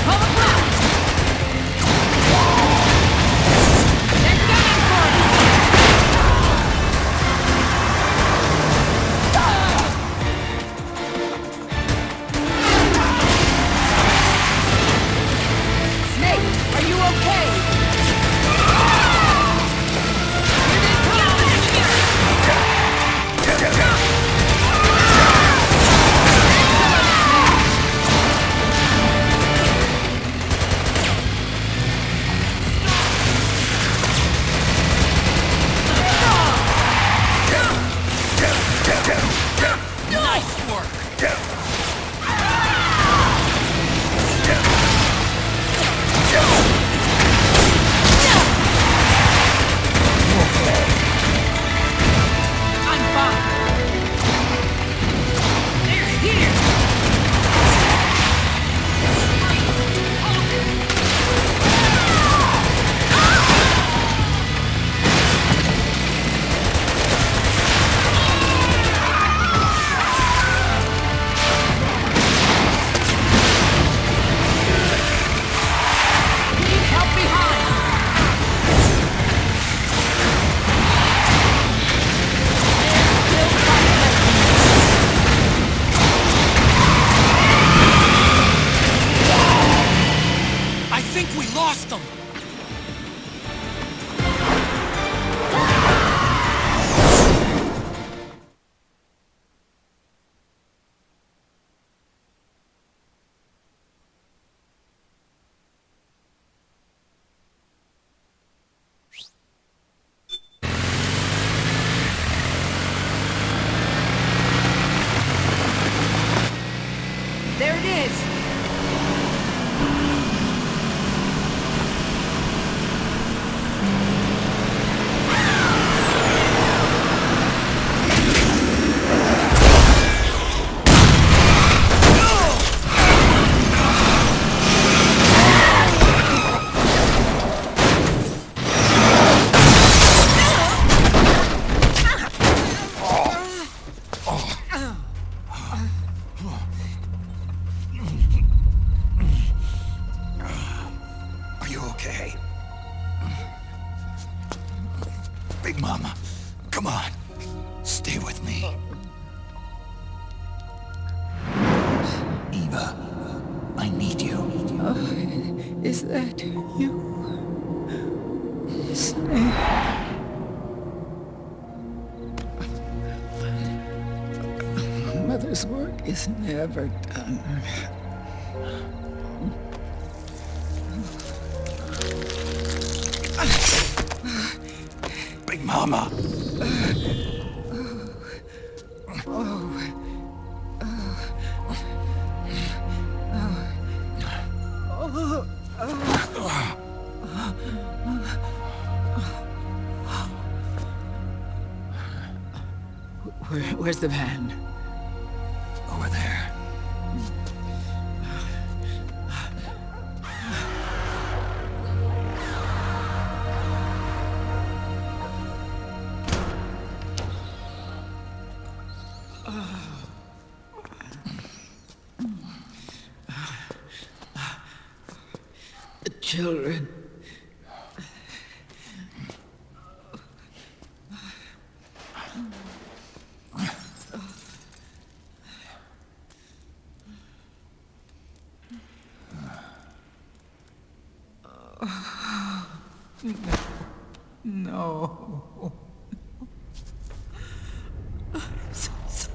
Pull them back! They're coming for us! Snake, are you okay? Here they come! Nice work! I'm fine. They're here. Need help behind. They're still fighting. I think we lost them! There it is. Are you okay? Big Mama, come on. Stay with me. Eva, I need you. Is that you say? Mother's work is never done. Big Mama! Where's the van? Over there. The children. No. So sorry.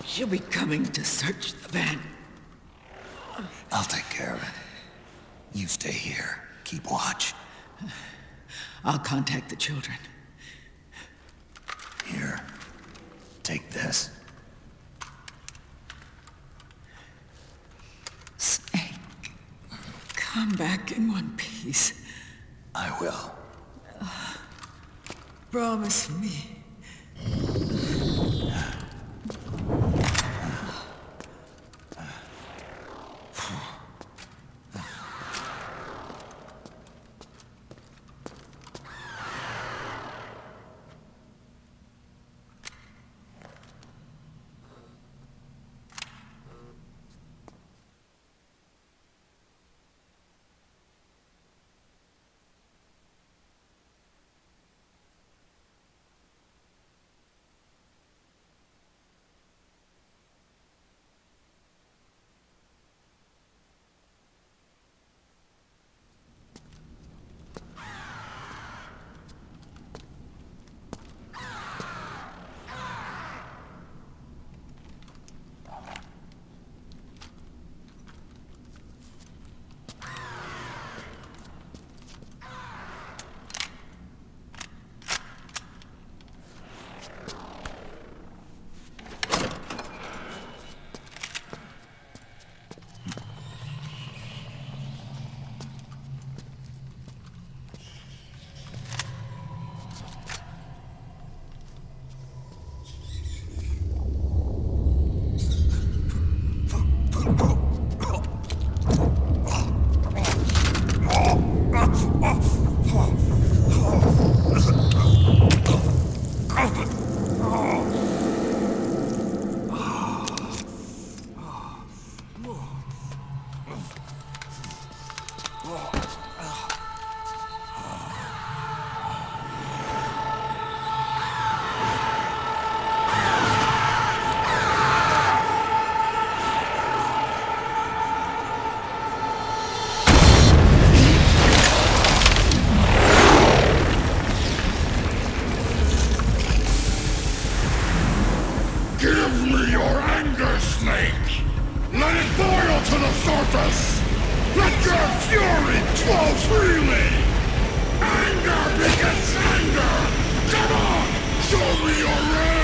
She'll be coming to search the van. I'll take care of it. You stay here. Keep watch. I'll contact the children. Here. Take this. Snake, come back in one piece. I will. Promise me. Give me your anger, Snake! Let it boil to the surface! Let your fury flow freely! Anger begets anger! Come on! Show me your rage!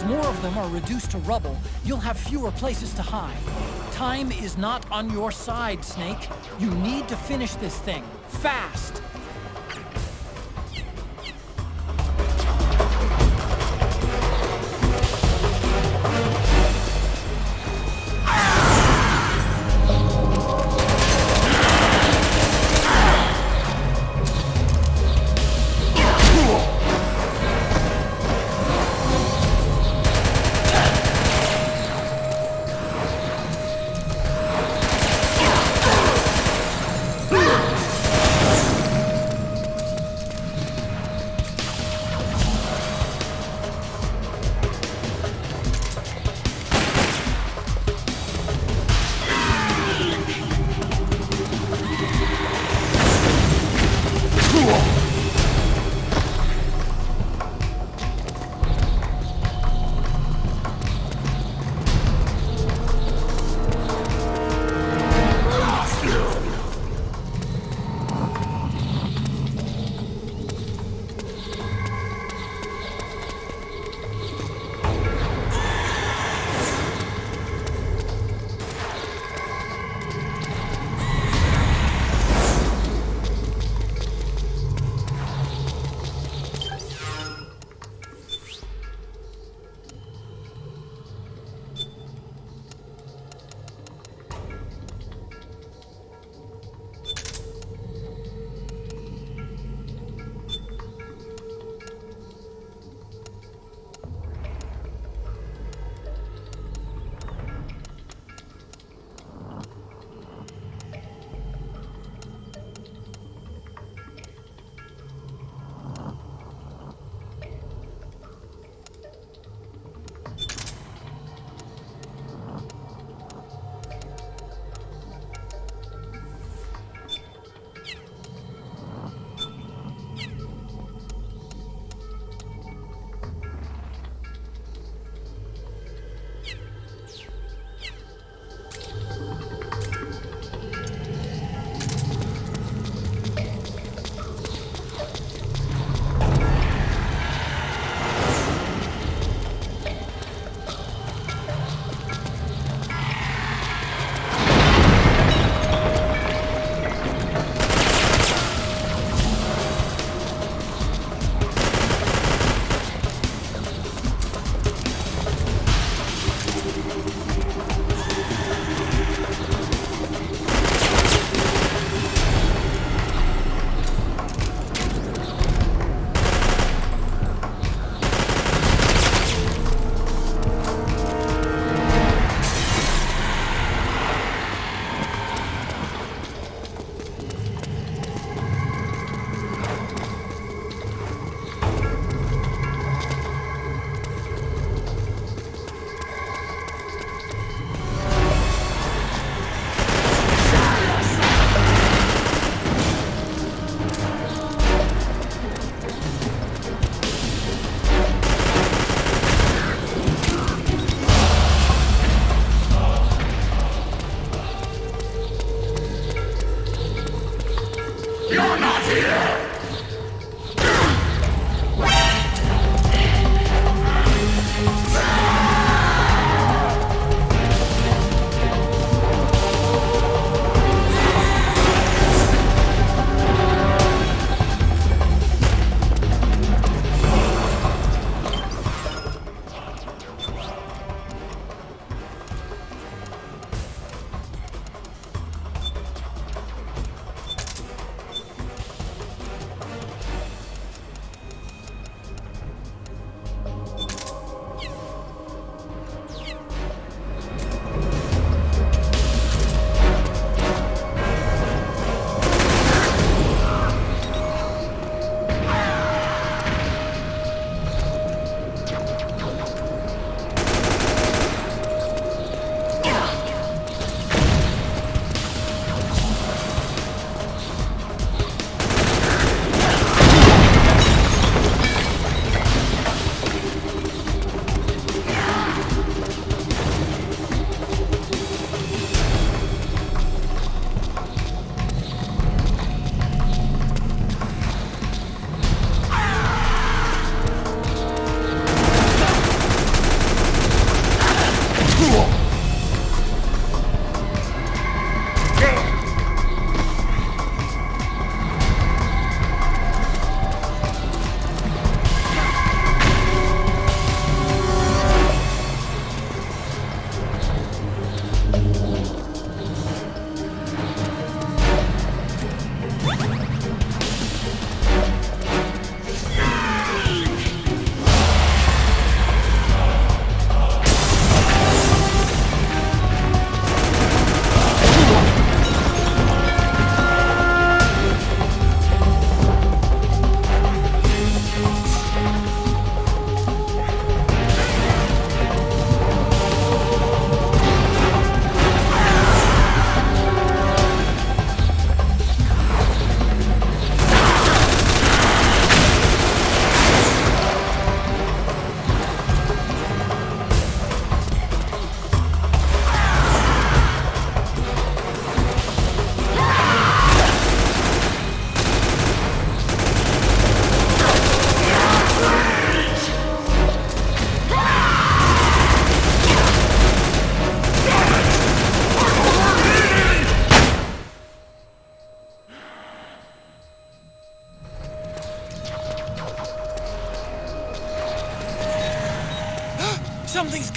As more of them are reduced to rubble, you'll have fewer places to hide. Time is not on your side, Snake. You need to finish this thing, fast!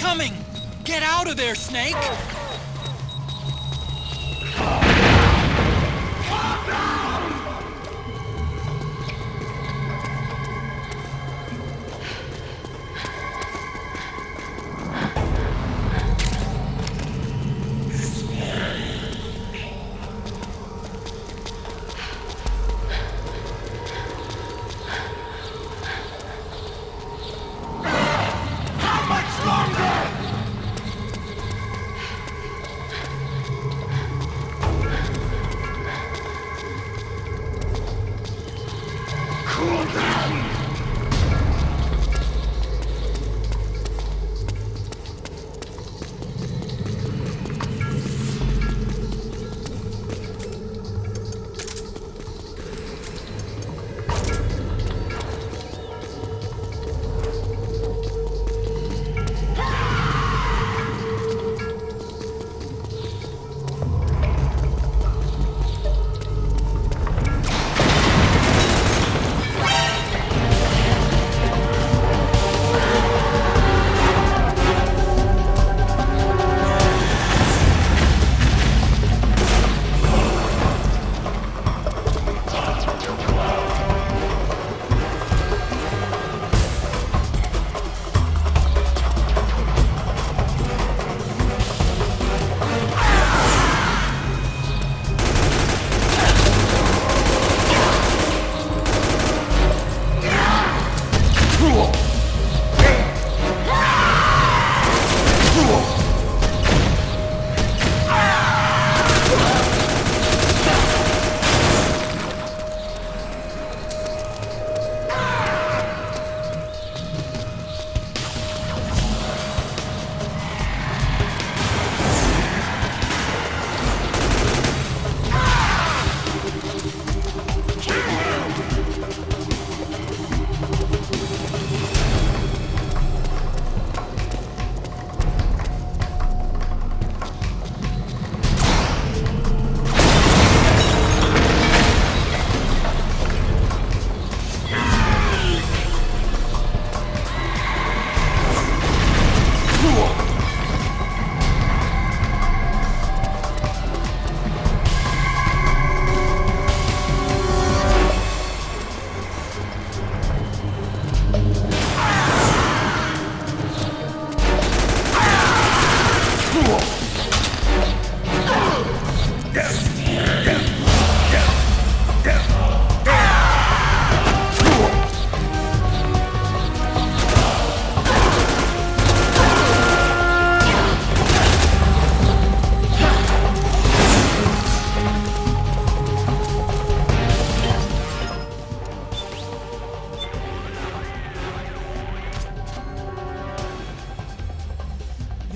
coming! Get out of there, Snake!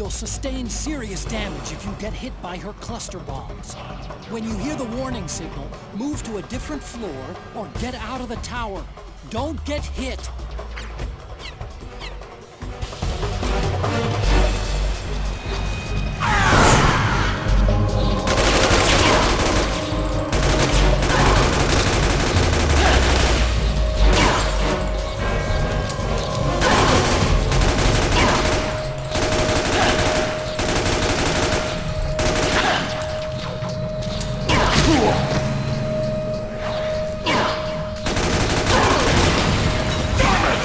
You'll sustain serious damage if you get hit by her cluster bombs. When you hear the warning signal, move to a different floor or get out of the tower. Don't get hit! Damn it!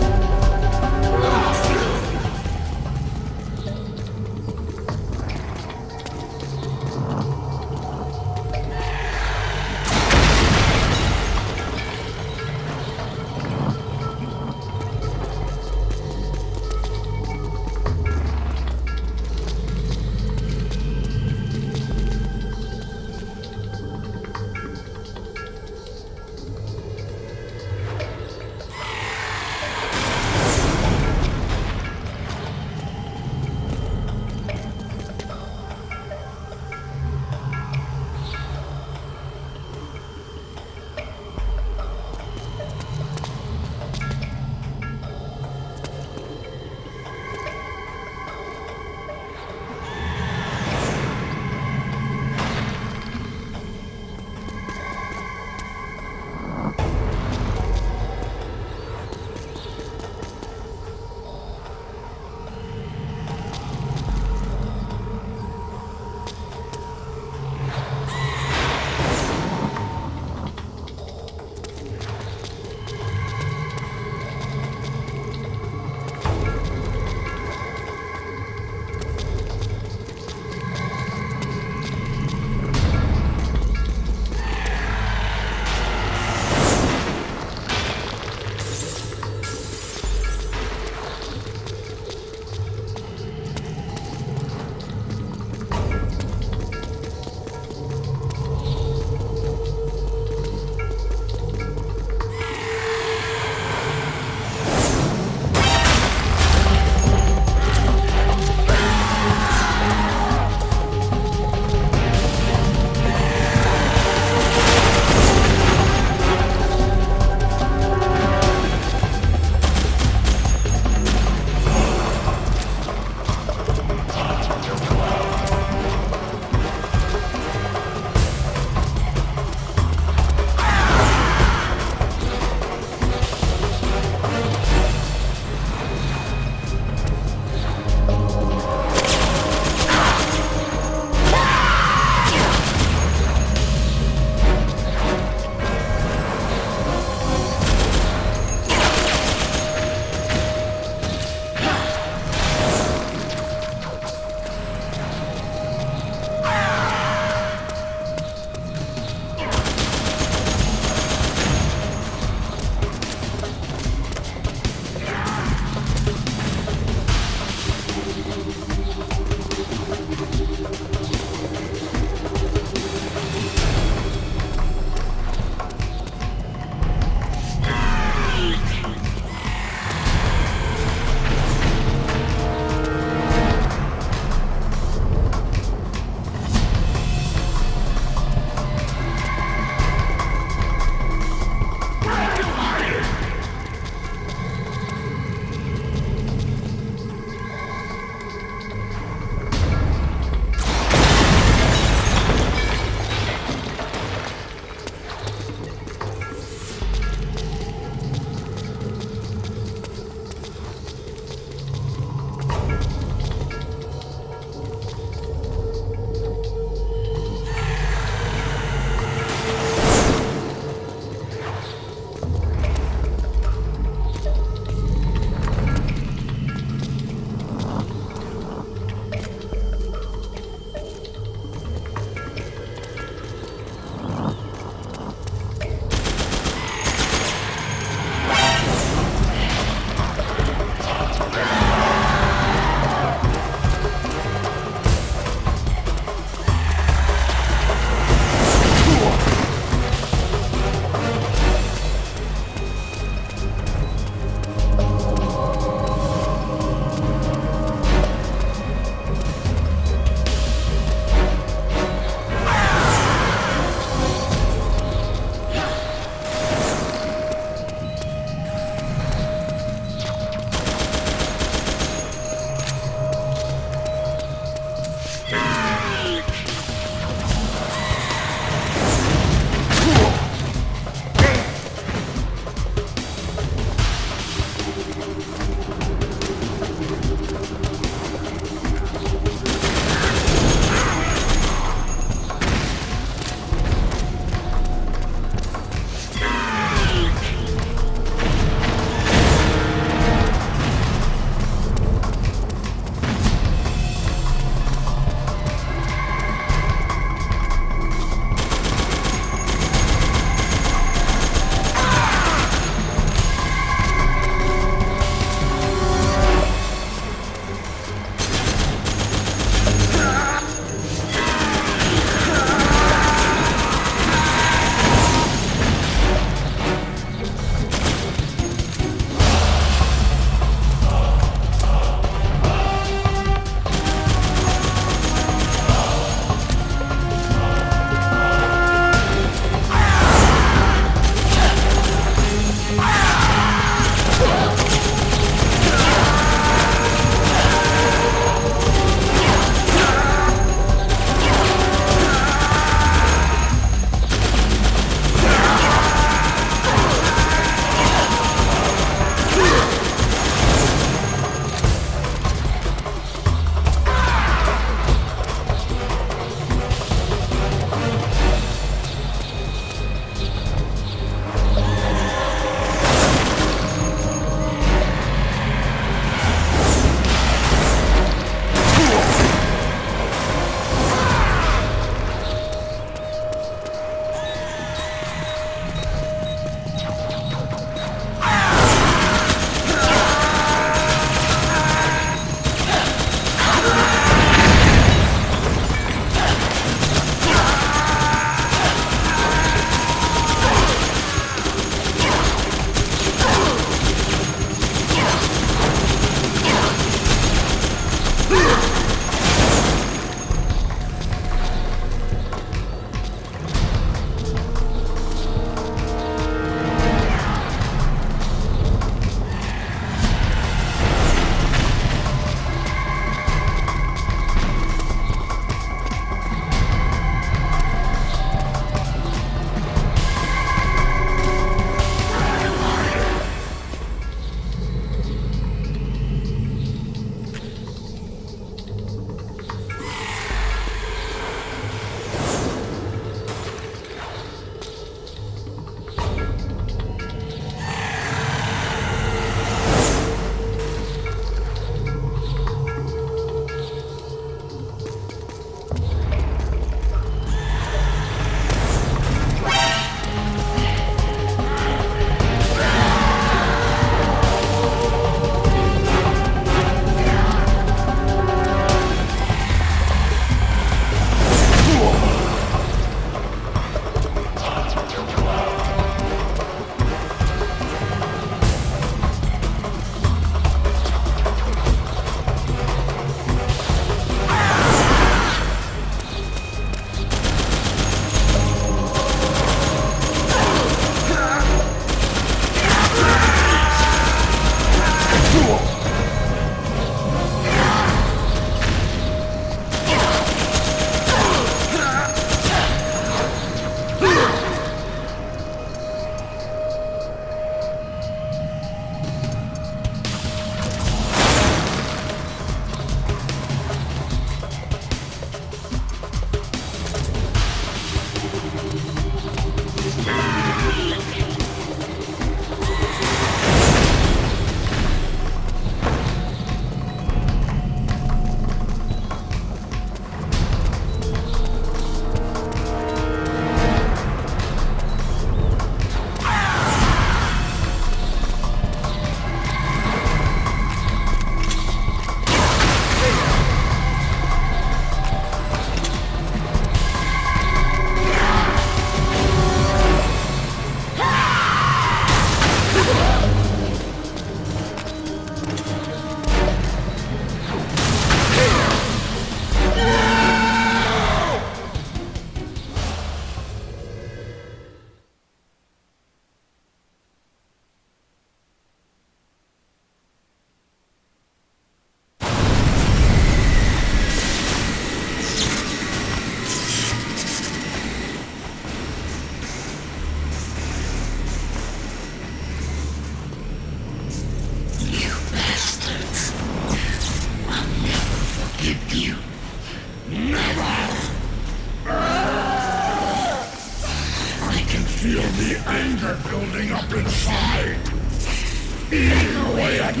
I'll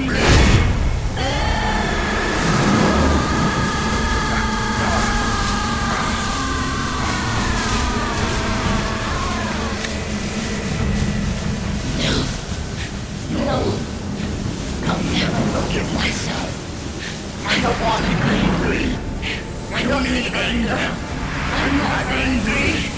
never forgive myself. I don't want to be angry. I don't need anger. I'm not angry.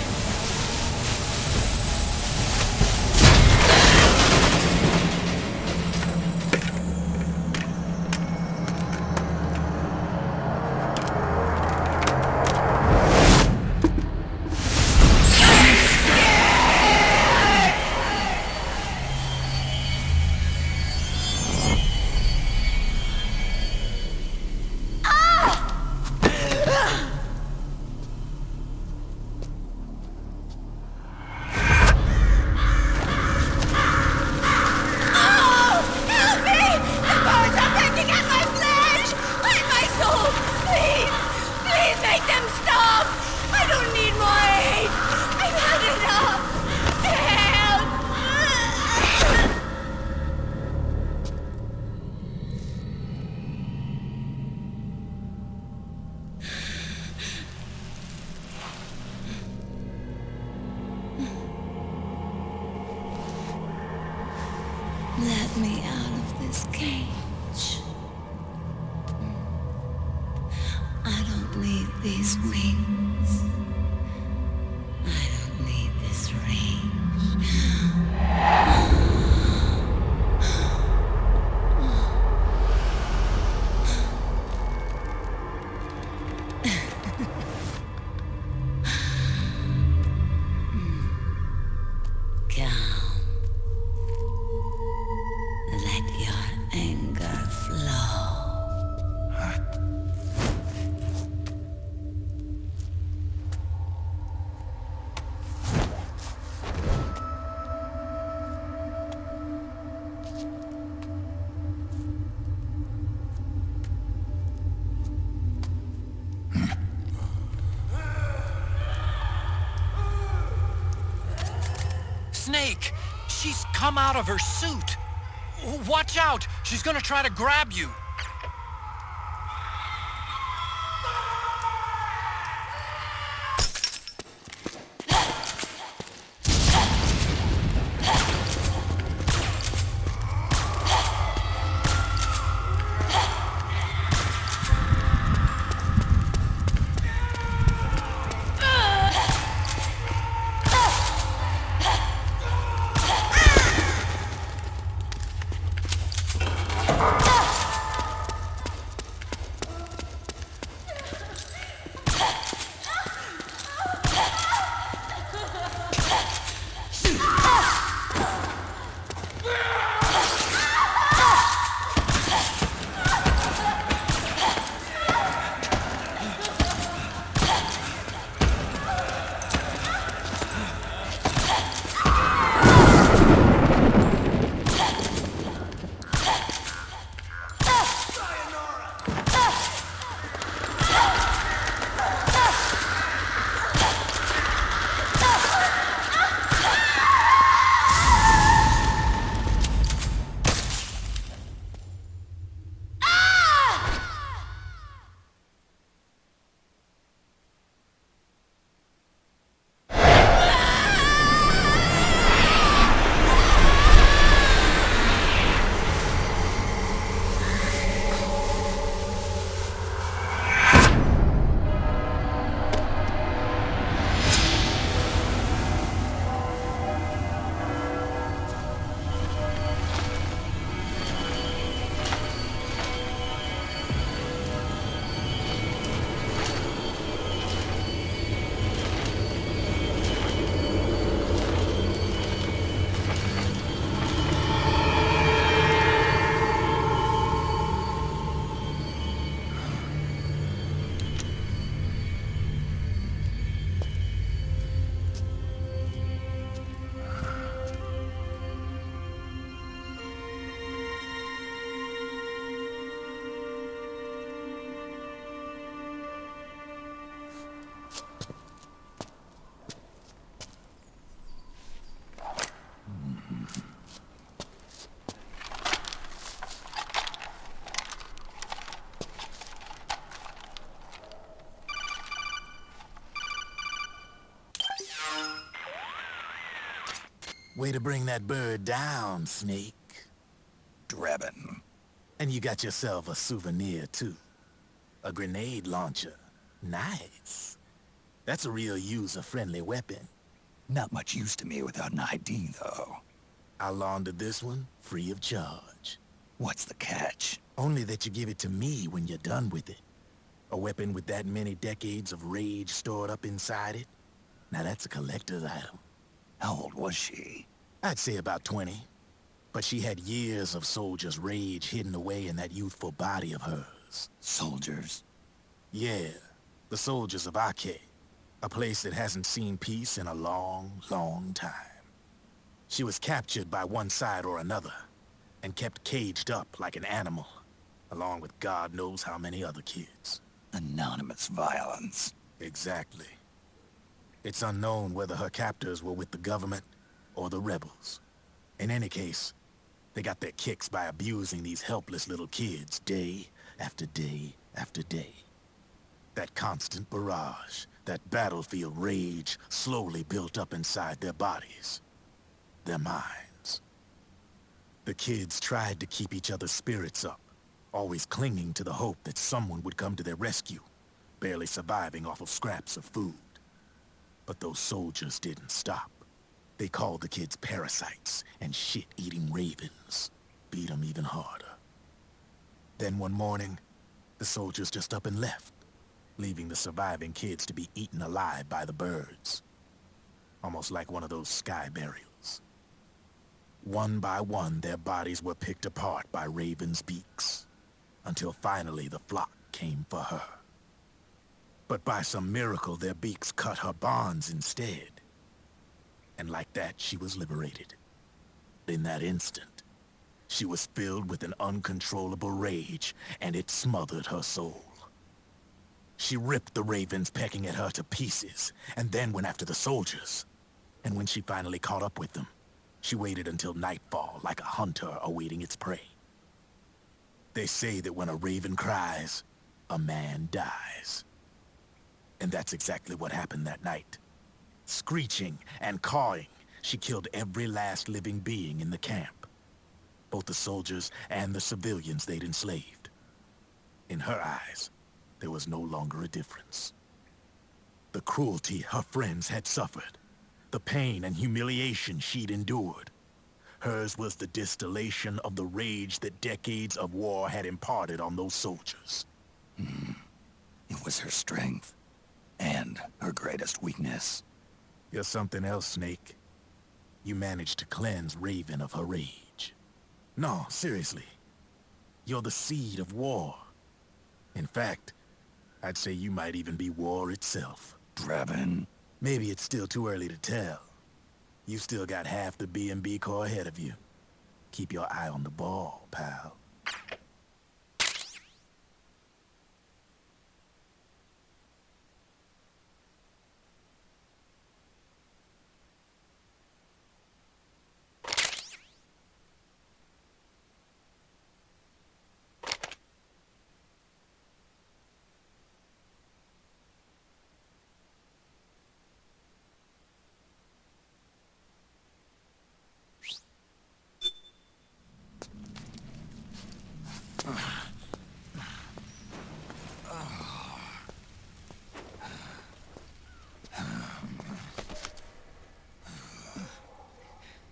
Let me out of this cage. I don't need these wings. I don't need this range. Calm. Let your anger flow. Snake! She's come out of her suit! Watch out! She's gonna try to grab you! Way to bring that bird down, Snake. Drebin. And you got yourself a souvenir, too. A grenade launcher. Nice. That's a real user-friendly weapon. Not much use to me without an ID, though. I'll launder this one free of charge. What's the catch? Only that you give it to me when you're done with it. A weapon with that many decades of rage stored up inside it? Now that's a collector's item. How old was she? I'd say about 20. But she had years of soldiers' rage hidden away in that youthful body of hers. Soldiers? Yeah, the soldiers of Ake. A place that hasn't seen peace in a long, long time. She was captured by one side or another, and kept caged up like an animal, along with God knows how many other kids. Anonymous violence. Exactly. It's unknown whether her captors were with the government or the rebels. In any case, they got their kicks by abusing these helpless little kids day after day after day. That constant barrage, that battlefield rage slowly built up inside their bodies, their minds. The kids tried to keep each other's spirits up, always clinging to the hope that someone would come to their rescue, barely surviving off of scraps of food. But those soldiers didn't stop. They called the kids parasites and shit-eating ravens, beat them even harder. Then one morning, the soldiers just up and left, leaving the surviving kids to be eaten alive by the birds. Almost like one of those sky burials. One by one, their bodies were picked apart by ravens' beaks, until finally the flock came for her. But by some miracle, their beaks cut her bonds instead. And like that, she was liberated. In that instant, she was filled with an uncontrollable rage, and it smothered her soul. She ripped the ravens pecking at her to pieces, and then went after the soldiers. And when she finally caught up with them, she waited until nightfall like a hunter awaiting its prey. They say that when a raven cries, a man dies. And that's exactly what happened that night. Screeching and cawing, she killed every last living being in the camp. Both the soldiers and the civilians they'd enslaved. In her eyes, there was no longer a difference. The cruelty her friends had suffered, the pain and humiliation she'd endured. Hers was the distillation of the rage that decades of war had imparted on those soldiers. It was her strength, and her greatest weakness. You're something else, Snake. You managed to cleanse Raven of her rage. No, seriously. You're the seed of war. In fact, I'd say you might even be war itself. Drebin. Maybe it's still too early to tell. You still got half the B&B Corps ahead of you. Keep your eye on the ball, pal.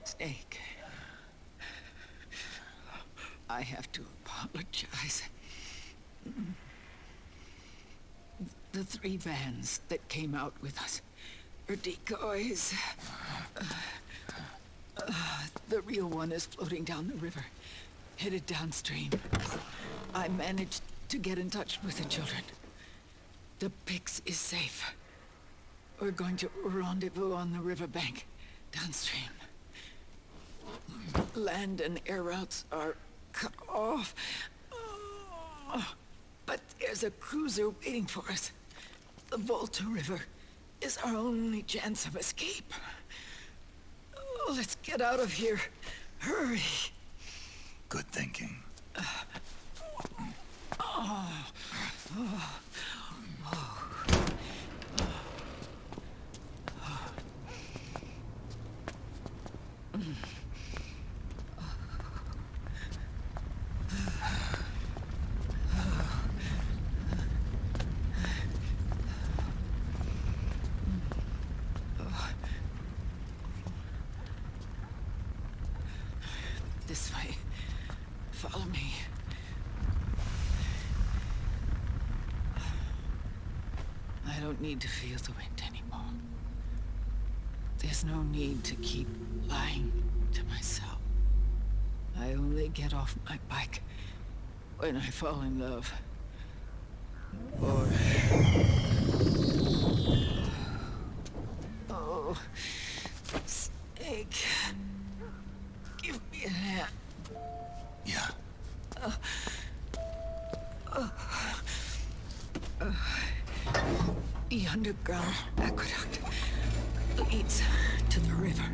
Snake. I have to apologize. The 3 vans that came out with us are decoys. The real one is floating down the river, headed downstream. I managed to get in touch with the children. The Pix is safe. We're going to rendezvous on the riverbank, downstream. Land and air routes are cut off. But there's a cruiser waiting for us. The Volta River is our only chance of escape. Let's get out of here. Hurry. Good thinking. This way. Follow me. I don't need to feel the wind anymore. There's no need to keep lying to myself. I only get off my bike when I fall in love. Or... Oh, Snake. Give me a hand. Yeah. The underground aqueduct leads to the river.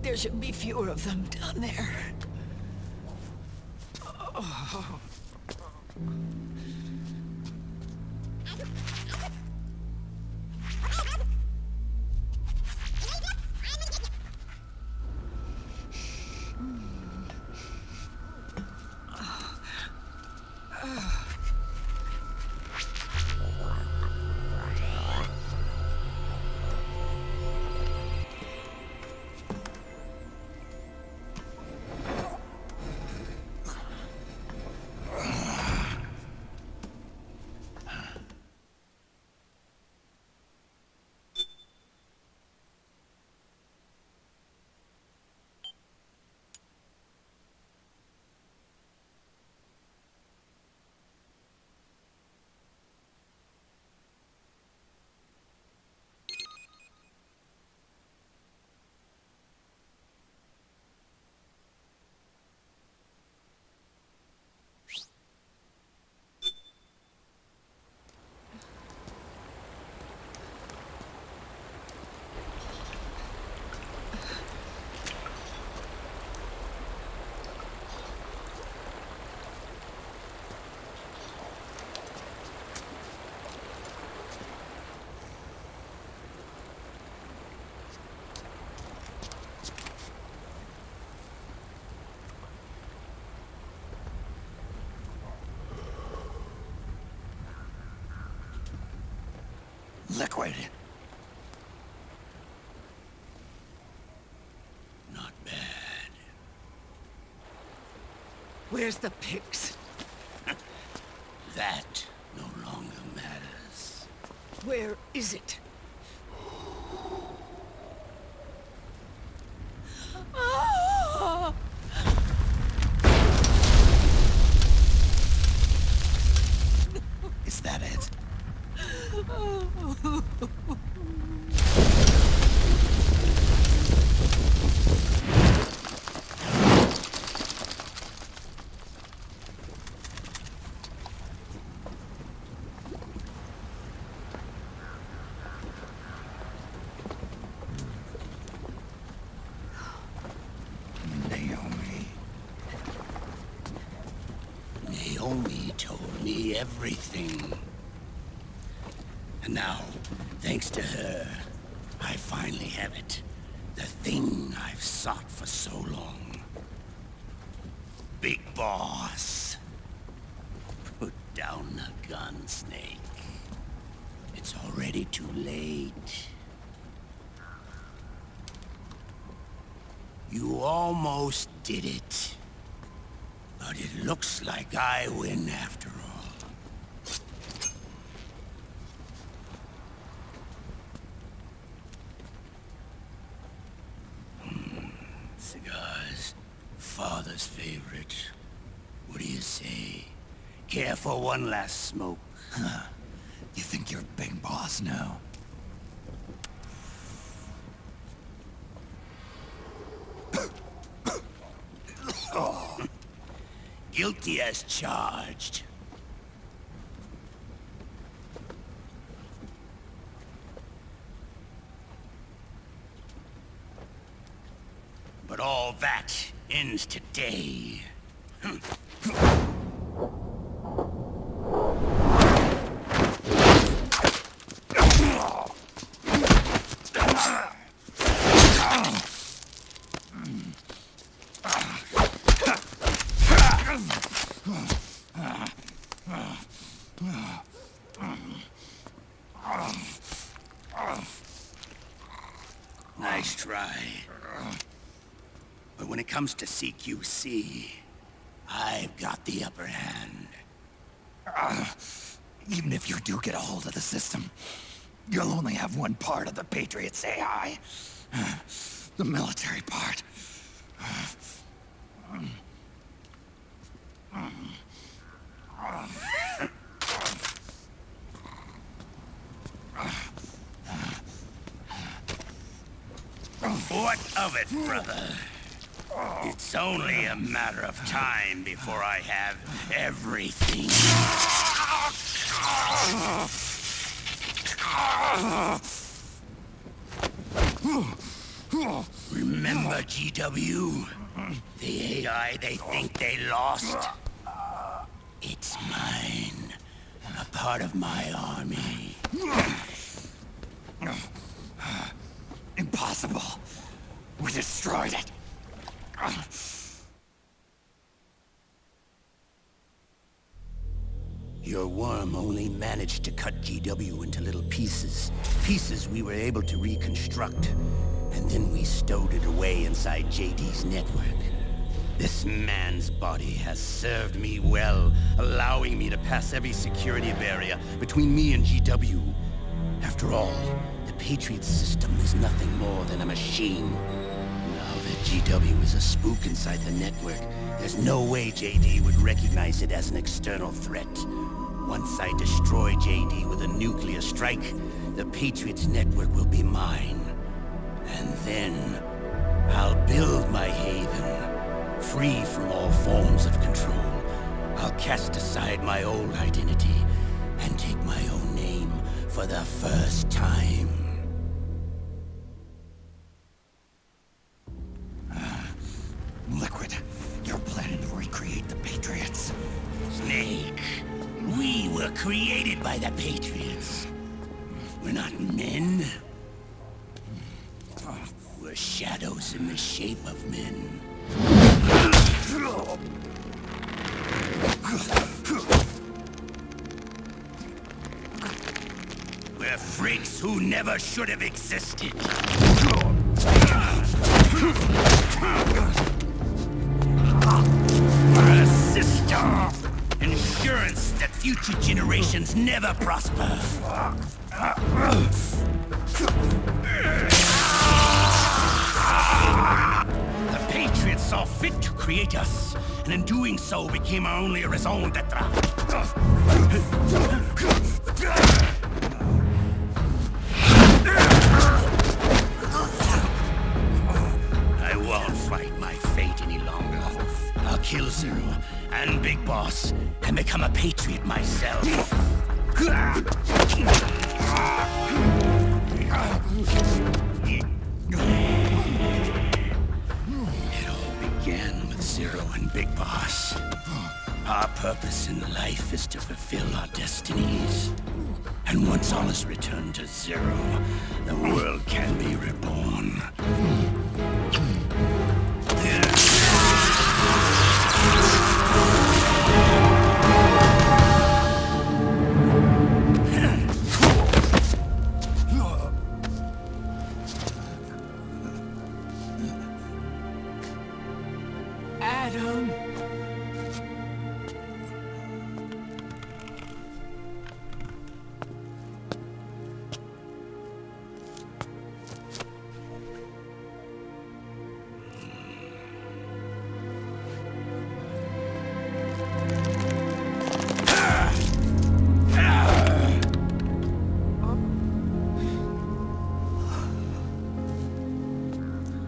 There should be fewer of them down there. Oh. Liquid. Not bad. Where's the pigs? That no longer matters. Where is it? Ah! Is that it? Naomi told me everything. And now, thanks to her, I finally have it. The thing I've sought for so long. Big Boss. Put down the gun, Snake. It's already too late. You almost did it. But it looks like I win after all. Cigars. Father's favorite. What do you say? Care for one last smoke? Huh. You think you're Big Boss now? Guilty as charged. But all that ends today. Nice try. But when it comes to CQC, I've got the upper hand. Even if you do get a hold of the system, you'll only have one part of the Patriots AI. The military part. What of it, brother? It's only a matter of time before I have everything. Remember GW? The AI they think they lost? It's mine. A part of my army. Impossible. We destroyed it. Your worm only managed to cut GW into little pieces. Pieces we were able to reconstruct. And then we stowed it away inside JD's network. This man's body has served me well, allowing me to pass every security barrier between me and GW. After all, the Patriot system is nothing more than a machine. Now that GW is a spook inside the network, there's no way JD would recognize it as an external threat. Once I destroy JD with a nuclear strike, the Patriots network will be mine. And then, I'll build my haven, free from all forms of control. I'll cast aside my old identity and take my own name for the first time. Liquid, you're planning to recreate the Patriots. Snake, we were created by the Patriots. We're not men. We're shadows in the shape of men. We're freaks who never should have existed. We're a system. Insurance that future generations never prosper. The Patriots saw fit to create us, and in doing so became our only raison d'etre. I won't fight my fate any longer. I'll kill Zero and Big Boss and become a Patriot myself. It all began with Zero and Big Boss. Our purpose in life is to fulfill our destinies. And once all is returned to Zero, the world can be reborn. Adam.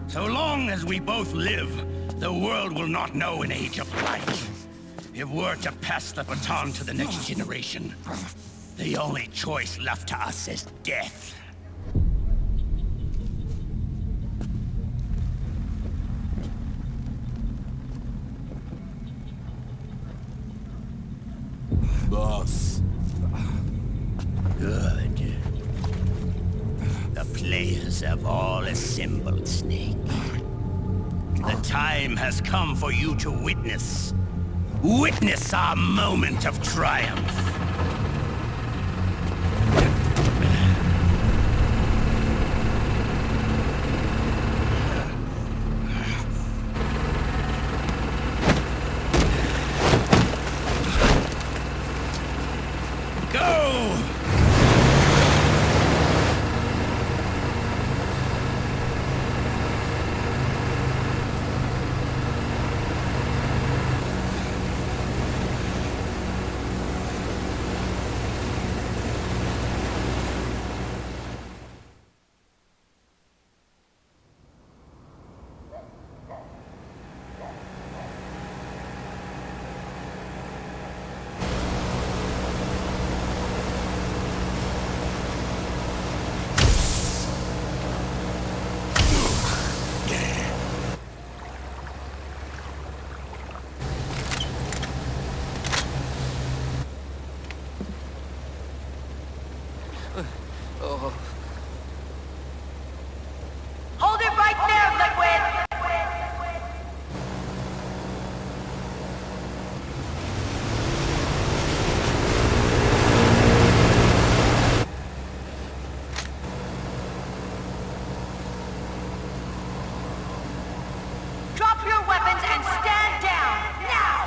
So long as we both live, the world will not know an age of light. If we're to pass the baton to the next generation, the only choice left to us is death. Boss. Good. The players have all assembled, Snake. The time has come for you to witness. Witness our moment of triumph. Hold it right there, Liquid! Drop your weapons and stand down, now!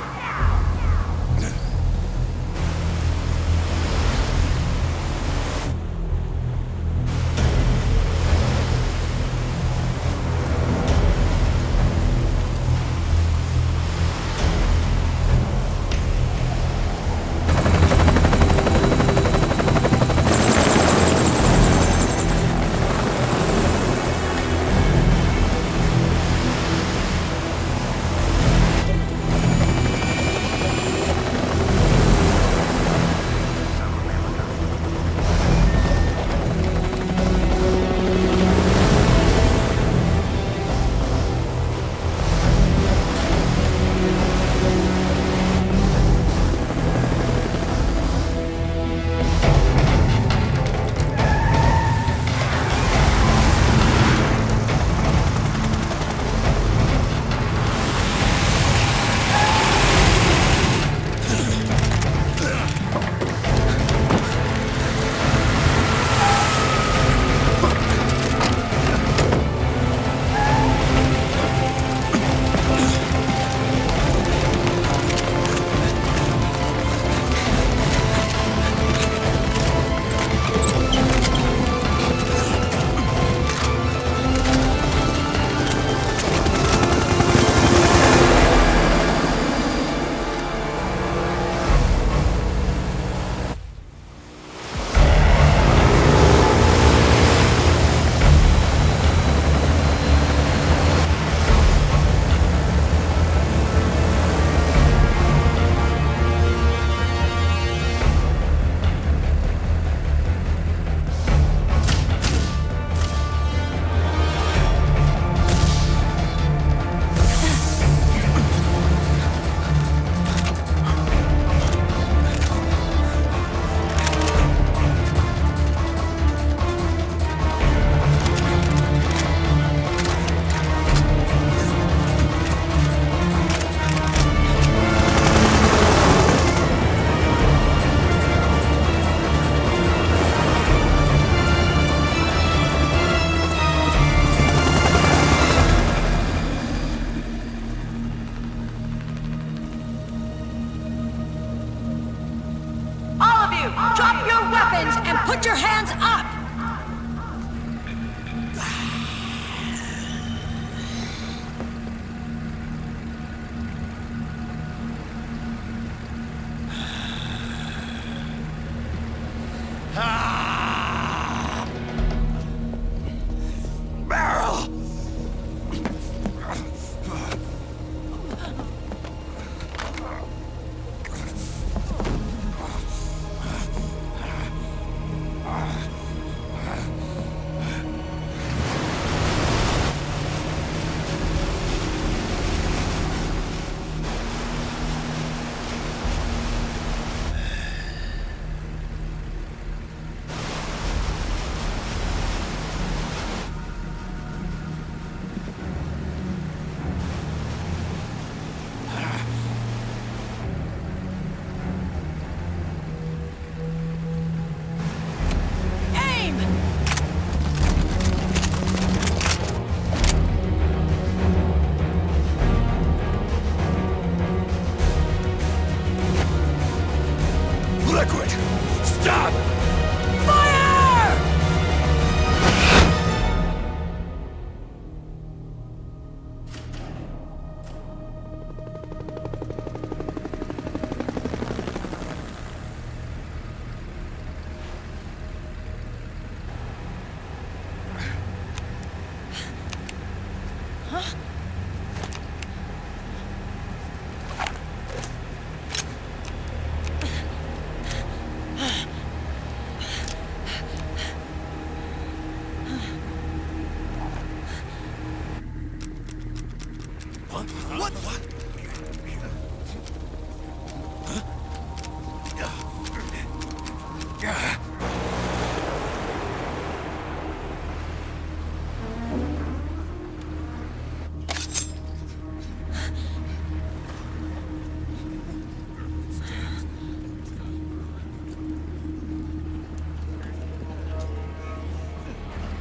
Drop your weapons and put your hands up!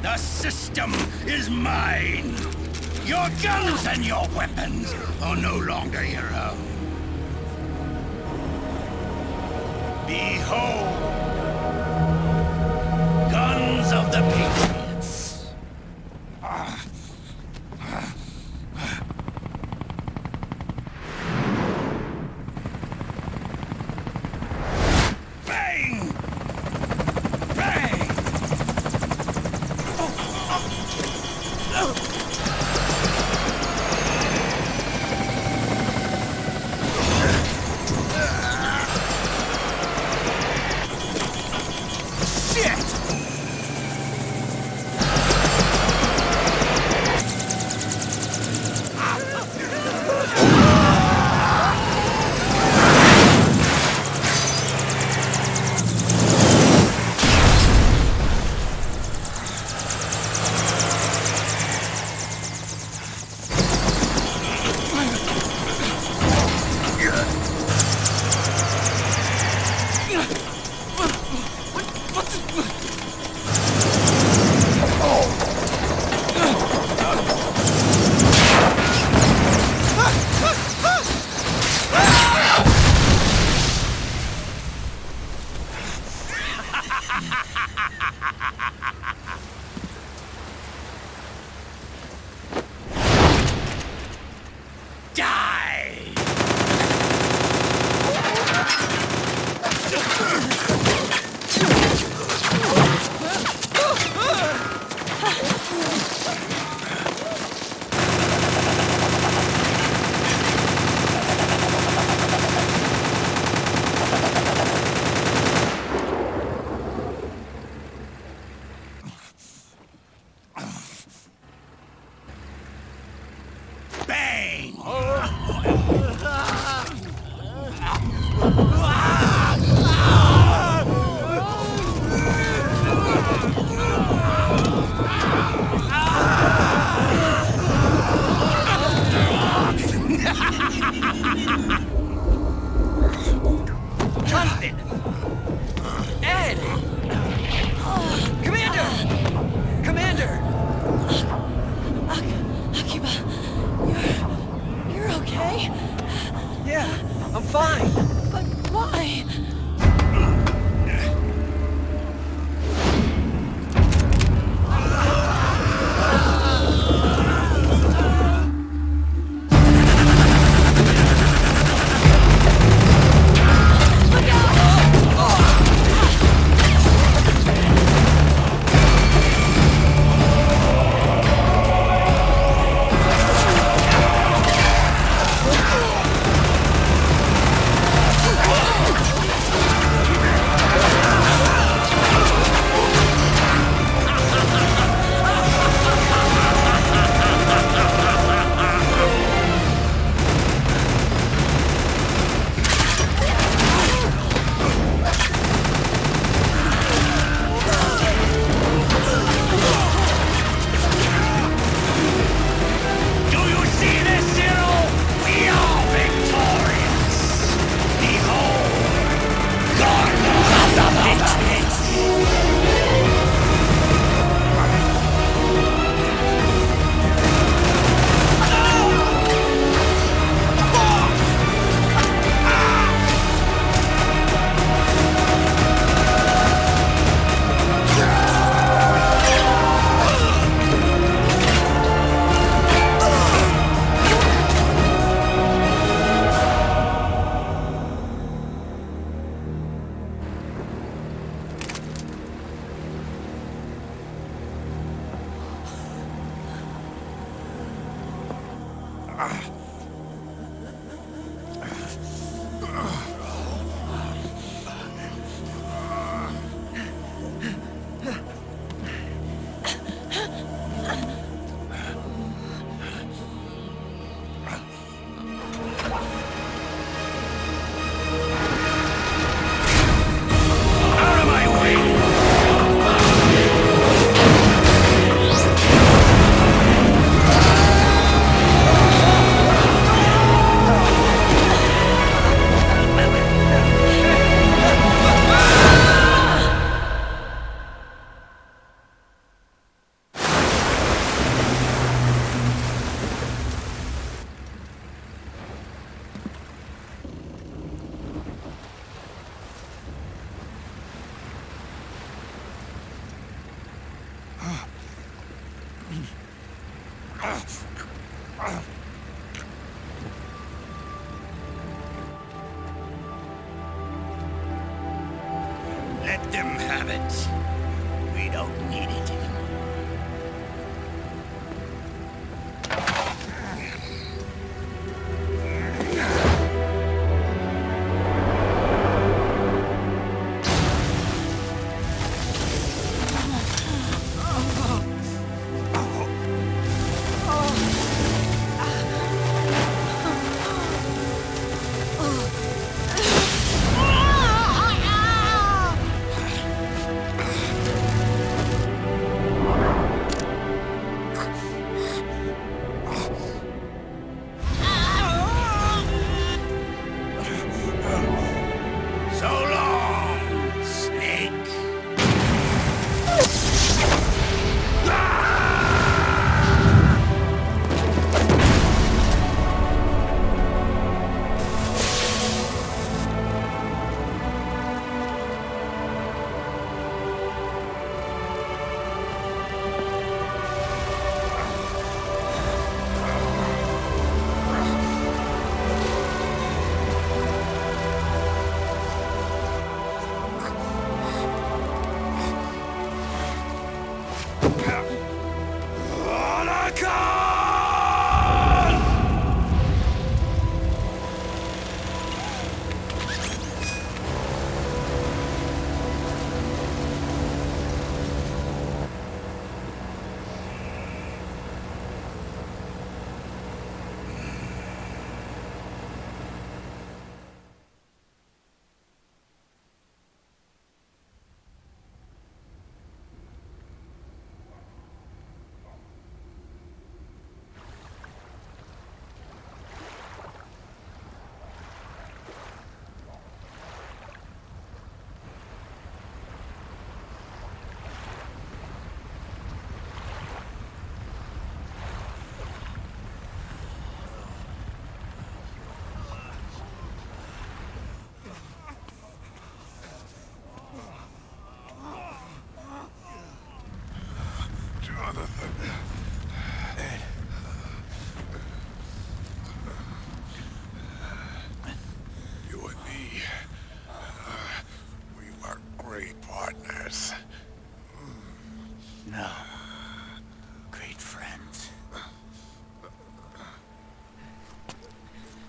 The system is mine! Your guns and your weapons are no longer your own. Behold! Guns of the Patriots! Bang! Bang! Jonathan! Ed! Commander! Commander! Akiba, you're okay? Yeah, I'm fine. But why? Let them have it. We don't need it anymore.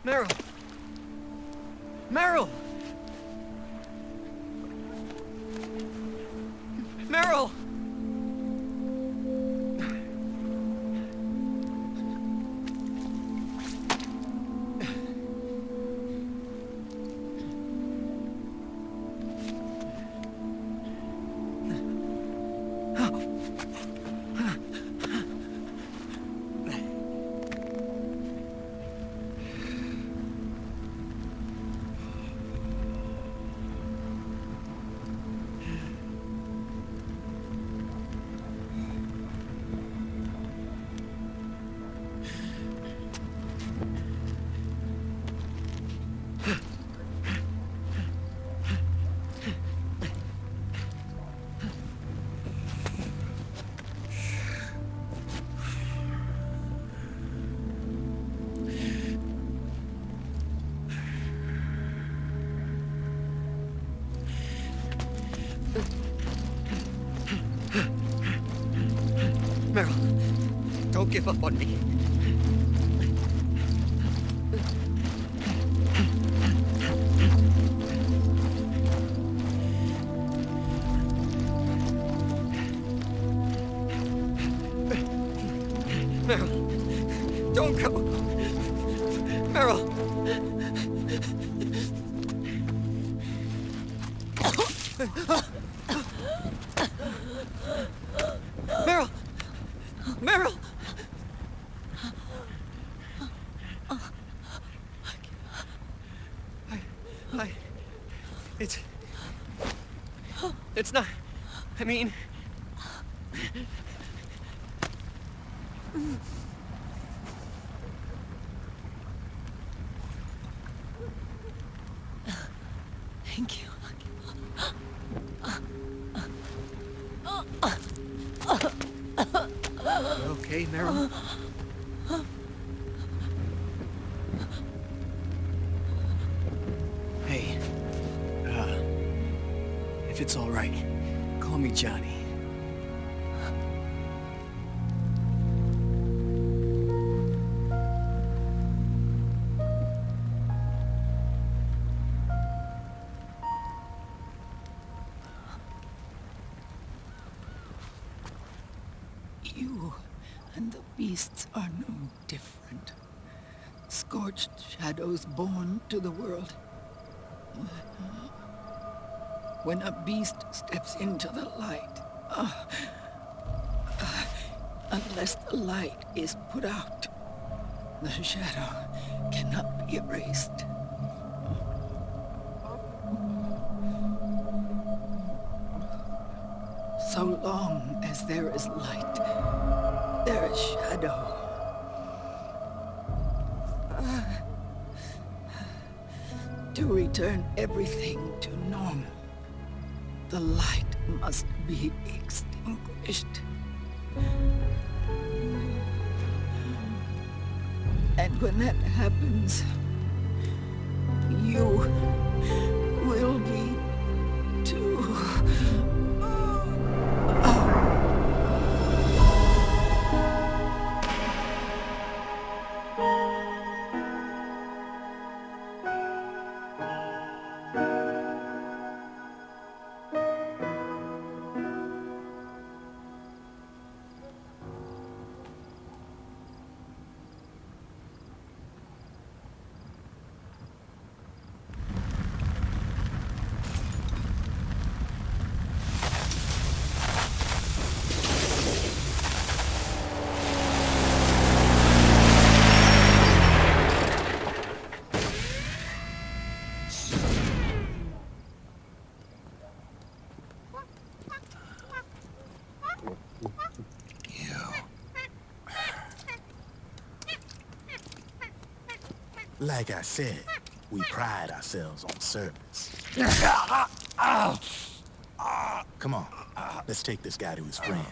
Meryl! Meryl! Meryl! Meryl, don't give up on me. Meryl, don't go. Meryl. Meryl! Meryl! It's not... I mean... Thank you. You okay, Meryl? Hey, If it's all right, call me Johnny. You and the beasts are no different. Scorched shadows born to the world. When a beast steps into the light, unless the light is put out, the shadow cannot be erased. So long as there is light, there is shadow. To return everything to normal, the light must be extinguished. And when that happens, you will be too. Like I said, we pride ourselves on service. Come on, let's take this guy to his friends.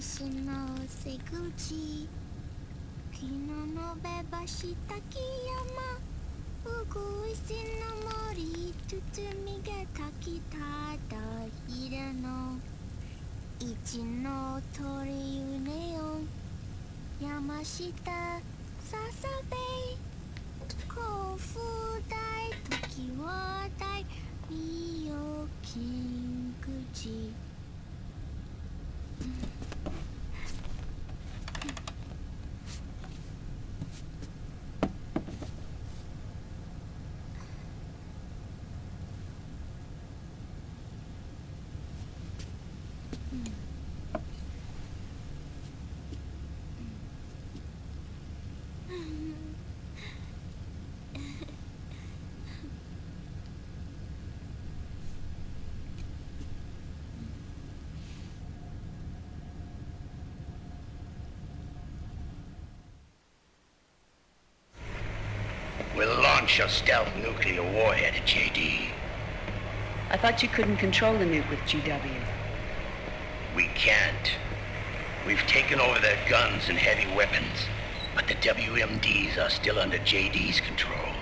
しの瀬口昨日のべばした木山うぐいすの森包みが炊きただひれの一の鳥うねよ山下ささべ甲府大時は大美容金口We'll launch a stealth nuclear warhead at JD. I thought you couldn't control the nuke with GW. We can't. We've taken over their guns and heavy weapons, but the WMDs are still under JD's control.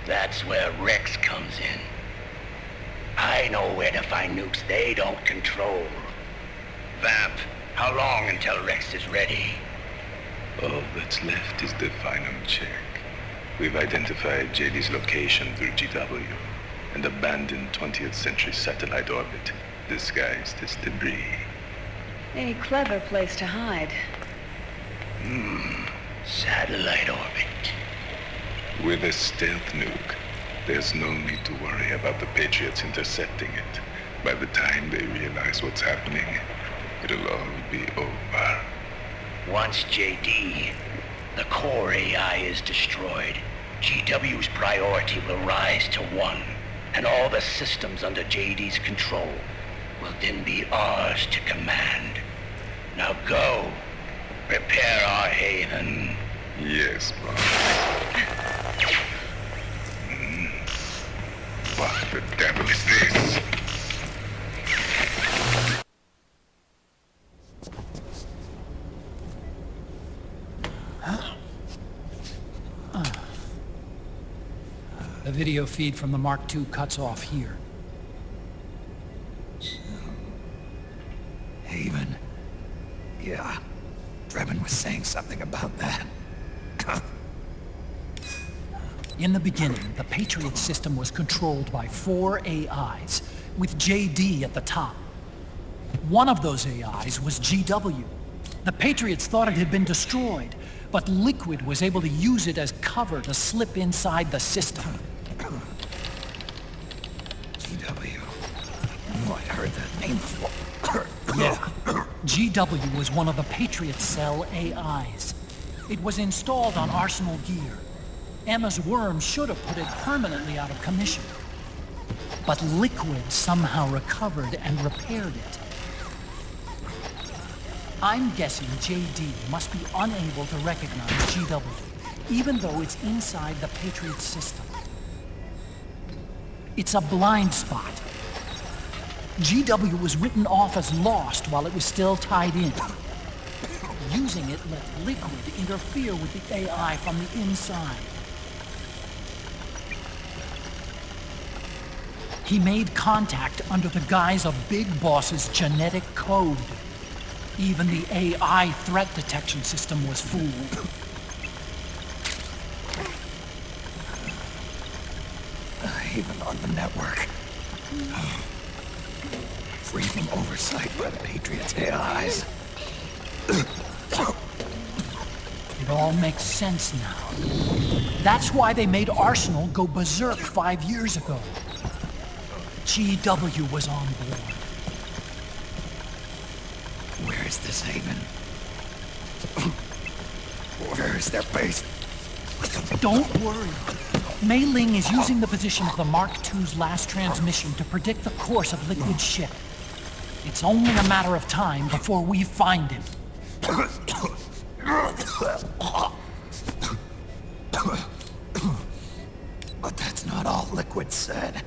That's where Rex comes in. I know where to find nukes they don't control. Vamp, how long until Rex is ready? All that's left is the final check. We've identified JD's location through GW, an abandoned 20th century satellite orbit disguised as debris. A clever place to hide. Satellite orbit. With a stealth nuke, there's no need to worry about the Patriots intercepting it. By the time they realize what's happening, it'll all be over. Once JD, the core AI is destroyed, GW's priority will rise to 1, and all the systems under JD's control will then be ours to command. Now go, prepare our haven. Yes, boss. What the devil is this? The video feed from the Mark II cuts off here. Haven. Yeah. Drebin was saying something about that. In the beginning, the Patriot system was controlled by 4 AIs, with JD at the top. One of those AIs was GW. The Patriots thought it had been destroyed, but Liquid was able to use it as cover to slip inside the system. GW. Oh, I heard that name before. Yeah. GW was one of the Patriot Cell AIs. It was installed on Arsenal gear. Emma's worm should have put it permanently out of commission. But Liquid somehow recovered and repaired it. I'm guessing JD must be unable to recognize GW, even though it's inside the Patriot system. It's a blind spot. GW was written off as lost while it was still tied in. Using it let Liquid interfere with the AI from the inside. He made contact under the guise of Big Boss's genetic code. Even the AI threat detection system was fooled. Even on the network. Free from oversight by the Patriots' AIs. It all makes sense now. That's why they made Arsenal go berserk 5 years ago. GW was on board. Where is this haven? Where is their base? Don't worry. Mei Ling is using the position of the Mark II's last transmission to predict the course of Liquid's ship. It's only a matter of time before we find him. But that's not all Liquid said.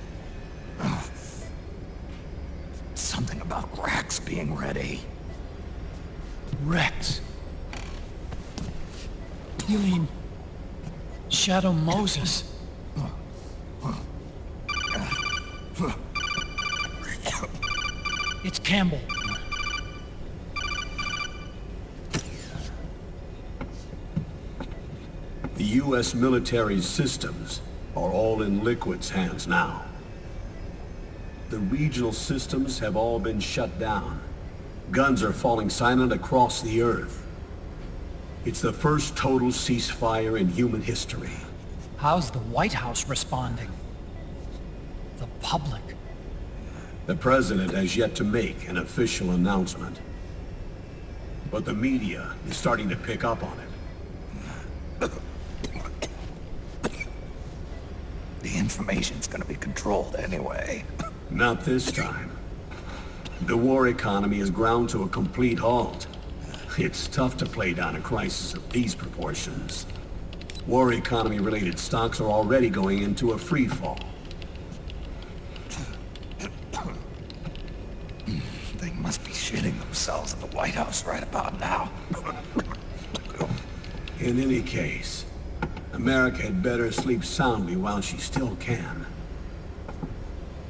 about Rex being ready. Rex? You mean... Shadow Moses? It's Campbell. The U.S. military's systems are all in Liquid's hands now. The regional systems have all been shut down. Guns are falling silent across the Earth. It's the first total ceasefire in human history. How's the White House responding? The public? The President has yet to make an official announcement. But the media is starting to pick up on it. The information's gonna be controlled anyway. Not this time. The war economy is ground to a complete halt. It's tough to play down a crisis of these proportions. War economy-related stocks are already going into a free fall. They must be shitting themselves in the White House right about now. In any case, America had better sleep soundly while she still can.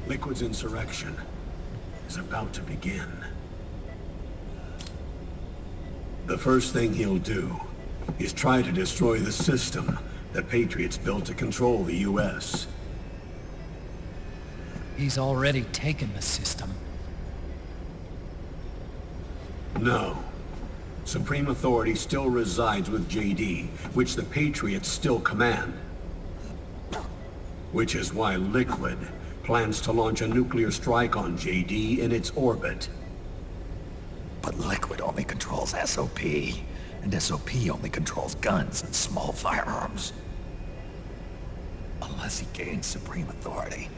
Liquid's insurrection is about to begin. The first thing he'll do is try to destroy the system the Patriots built to control the U.S. He's already taken the system. No. Supreme authority still resides with JD, which the Patriots still command. Which is why Liquid plans to launch a nuclear strike on JD in its orbit. But Liquid only controls SOP, and SOP only controls guns and small firearms. Unless he gains supreme authority,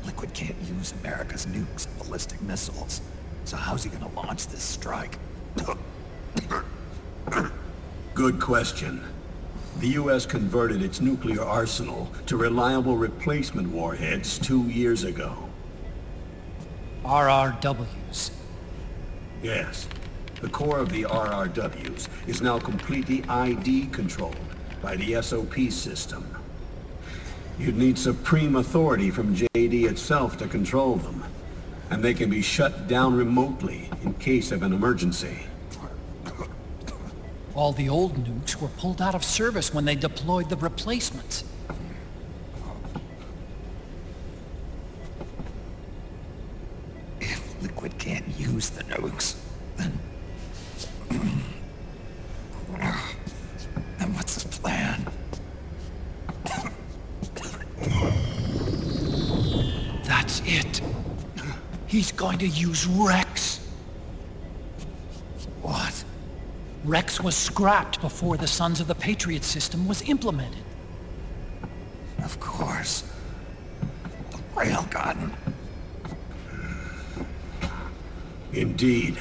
Liquid can't use America's nukes and ballistic missiles. So how's he gonna launch this strike? Good question. The U.S. converted its nuclear arsenal to reliable replacement warheads 2 years ago. RRWs. Yes. The core of the RRWs is now completely ID controlled by the SOP system. You'd need supreme authority from JD itself to control them, and they can be shut down remotely in case of an emergency. All the old nukes were pulled out of service when they deployed the replacements. If Liquid can't use the nukes, then what's his plan? That's it. He's going to use Rex. What? Rex was scrapped before the Sons of the Patriot system was implemented. Of course. The railgun. Indeed.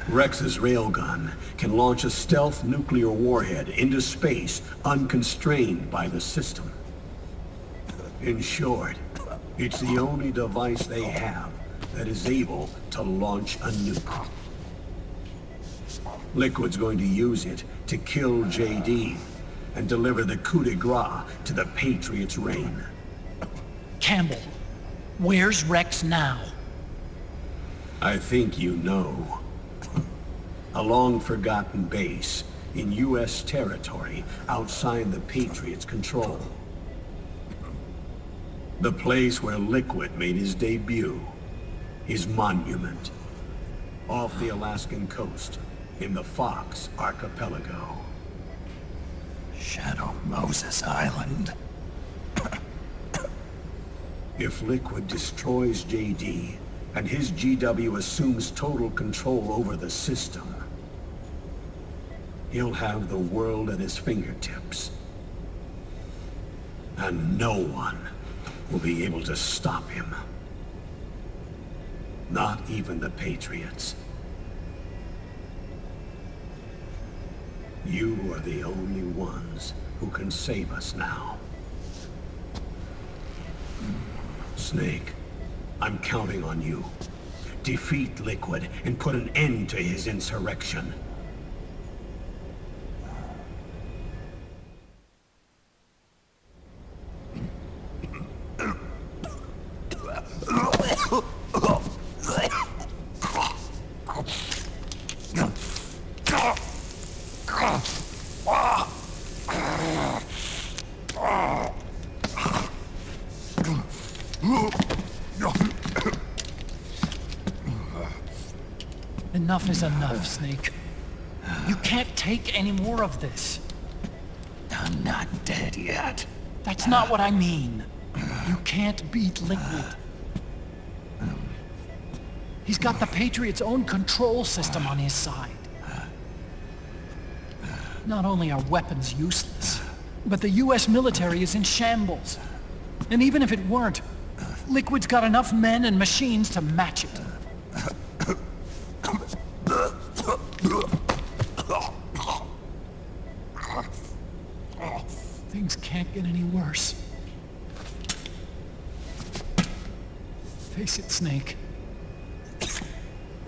Rex's railgun can launch a stealth nuclear warhead into space unconstrained by the system. In short, it's the only device they have that is able to launch a nuke. Liquid's going to use it to kill JD and deliver the coup de grace to the Patriots' reign. Campbell, where's Rex now? I think you know. A long-forgotten base in U.S. territory outside the Patriots' control. The place where Liquid made his debut, his monument, off the Alaskan coast in the Fox Archipelago. Shadow Moses Island. If Liquid destroys JD, and his GW assumes total control over the system, he'll have the world at his fingertips. And no one will be able to stop him. Not even the Patriots. You are the only ones who can save us now. Snake, I'm counting on you. Defeat Liquid and put an end to his insurrection. Enough is enough, Snake. You can't take any more of this. I'm not dead yet. That's not what I mean. You can't beat Liquid. He's got the Patriots' own control system on his side. Not only are weapons useless, but the US military is in shambles. And even if it weren't, Liquid's got enough men and machines to match it. Things can't get any worse. Face it, Snake.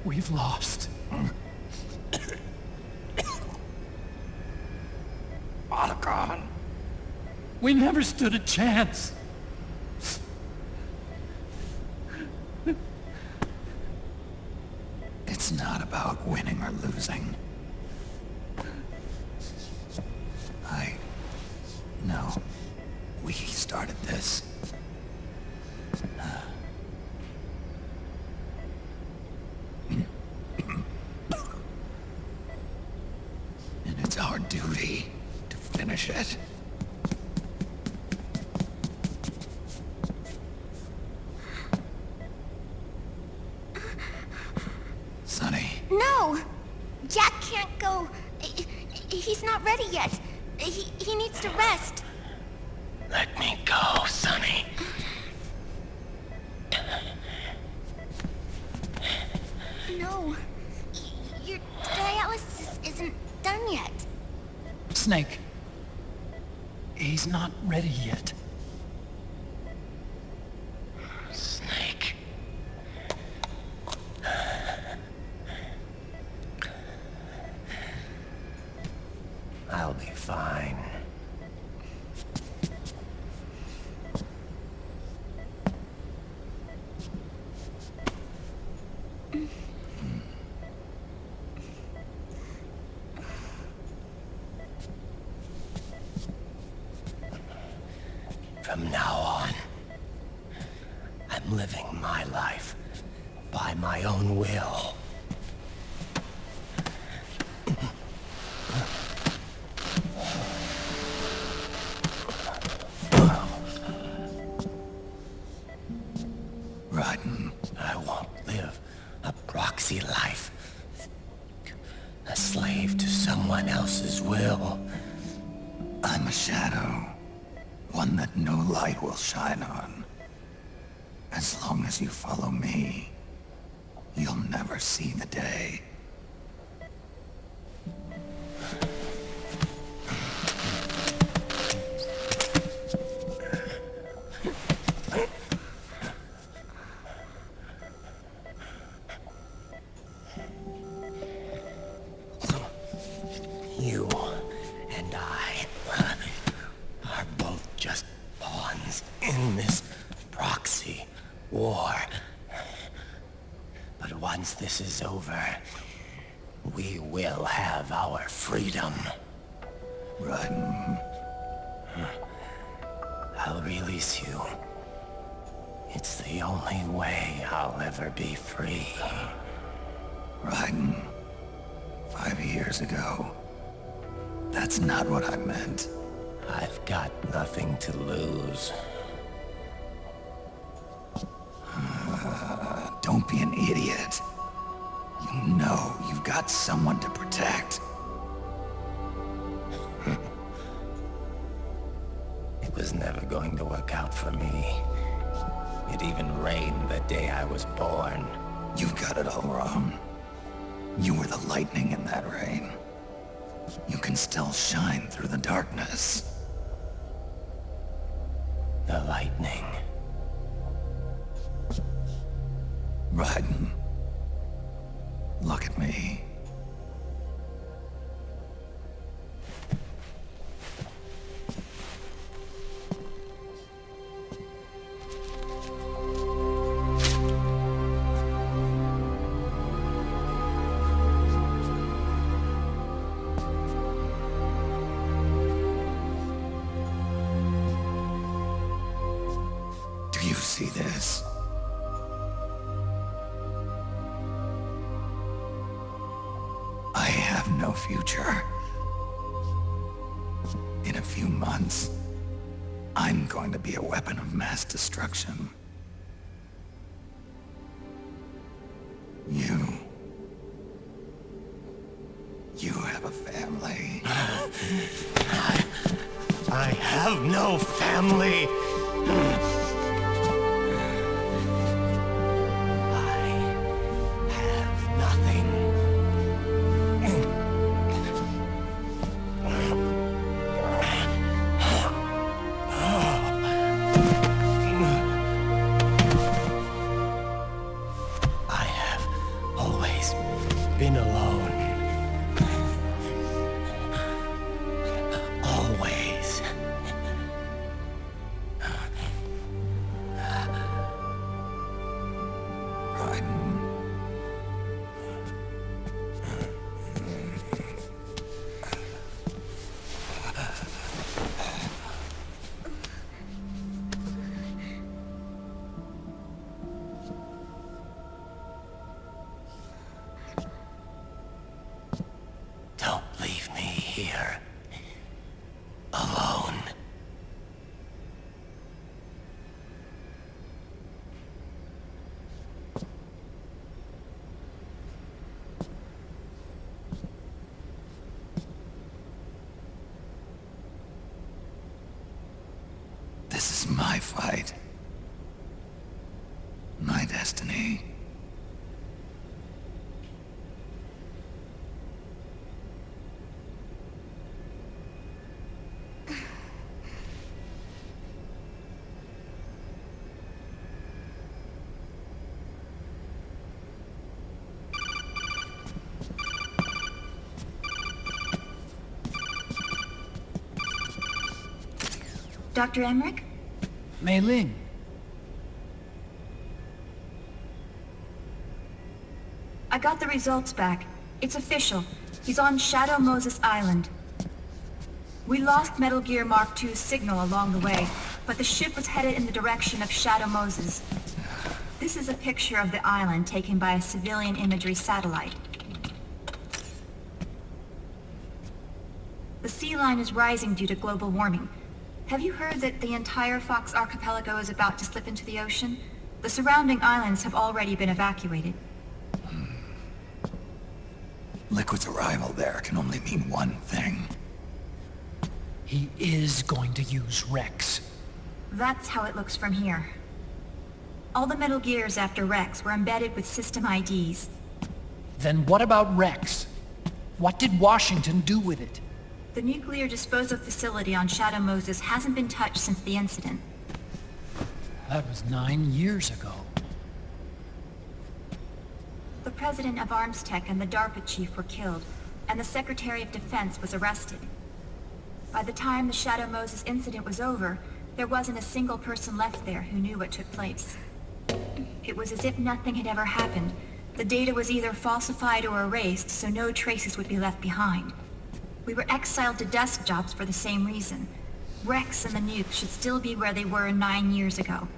We've lost. Otacon. We never stood a chance. It's not about winning or losing. No. We started this. And it's our duty to finish it. Sonny. No! Jack can't go. He's not ready yet. He needs to rest. Let me go, Sonny. No. Your dialysis isn't done yet. Snake. He's not ready yet. Snake. I'll be fine. From now on, I'm living my life by my own will. Raiden. I won't live a proxy life. A slave to someone else's will. I'm a shadow. One that no light will shine on. As long as you follow me, you'll never see the day. You and I are both just pawns in this proxy war. But once this is over, we will have our freedom. Raiden. I'll release you. It's the only way I'll ever be free. Raiden. 5 years ago. That's not what I meant. I've got nothing to lose. Don't be an idiot. You know you've got someone to protect. It was never going to work out for me. It even rained the day I was born. You've got it all wrong. You were the lightning in that rain. You can still shine through the darkness. The lightning. Raiden, Look at me. Do you see this? I have no future. In a few months, I'm going to be a weapon of mass destruction. You have a family. I have no family. Been alone. Always. Don't leave me here. Alone. This is my fight. My destiny. Dr. Emmerich? Mei Ling. I got the results back. It's official. He's on Shadow Moses Island. We lost Metal Gear Mark II's signal along the way, but the ship was headed in the direction of Shadow Moses. This is a picture of the island taken by a civilian imagery satellite. The sea line is rising due to global warming. Have you heard that the entire Fox archipelago is about to slip into the ocean? The surrounding islands have already been evacuated. Liquid's arrival there can only mean one thing. He is going to use Rex. That's how it looks from here. All the Metal Gears after Rex were embedded with system IDs. Then what about Rex? What did Washington do with it? The nuclear disposal facility on Shadow Moses hasn't been touched since the incident. That was 9 years ago. The president of ArmsTech and the DARPA chief were killed, and the Secretary of Defense was arrested. By the time the Shadow Moses incident was over, there wasn't a single person left there who knew what took place. It was as if nothing had ever happened. The data was either falsified or erased, so no traces would be left behind. We were exiled to desk jobs for the same reason. Rex and the nuke should still be where they were 9 years ago.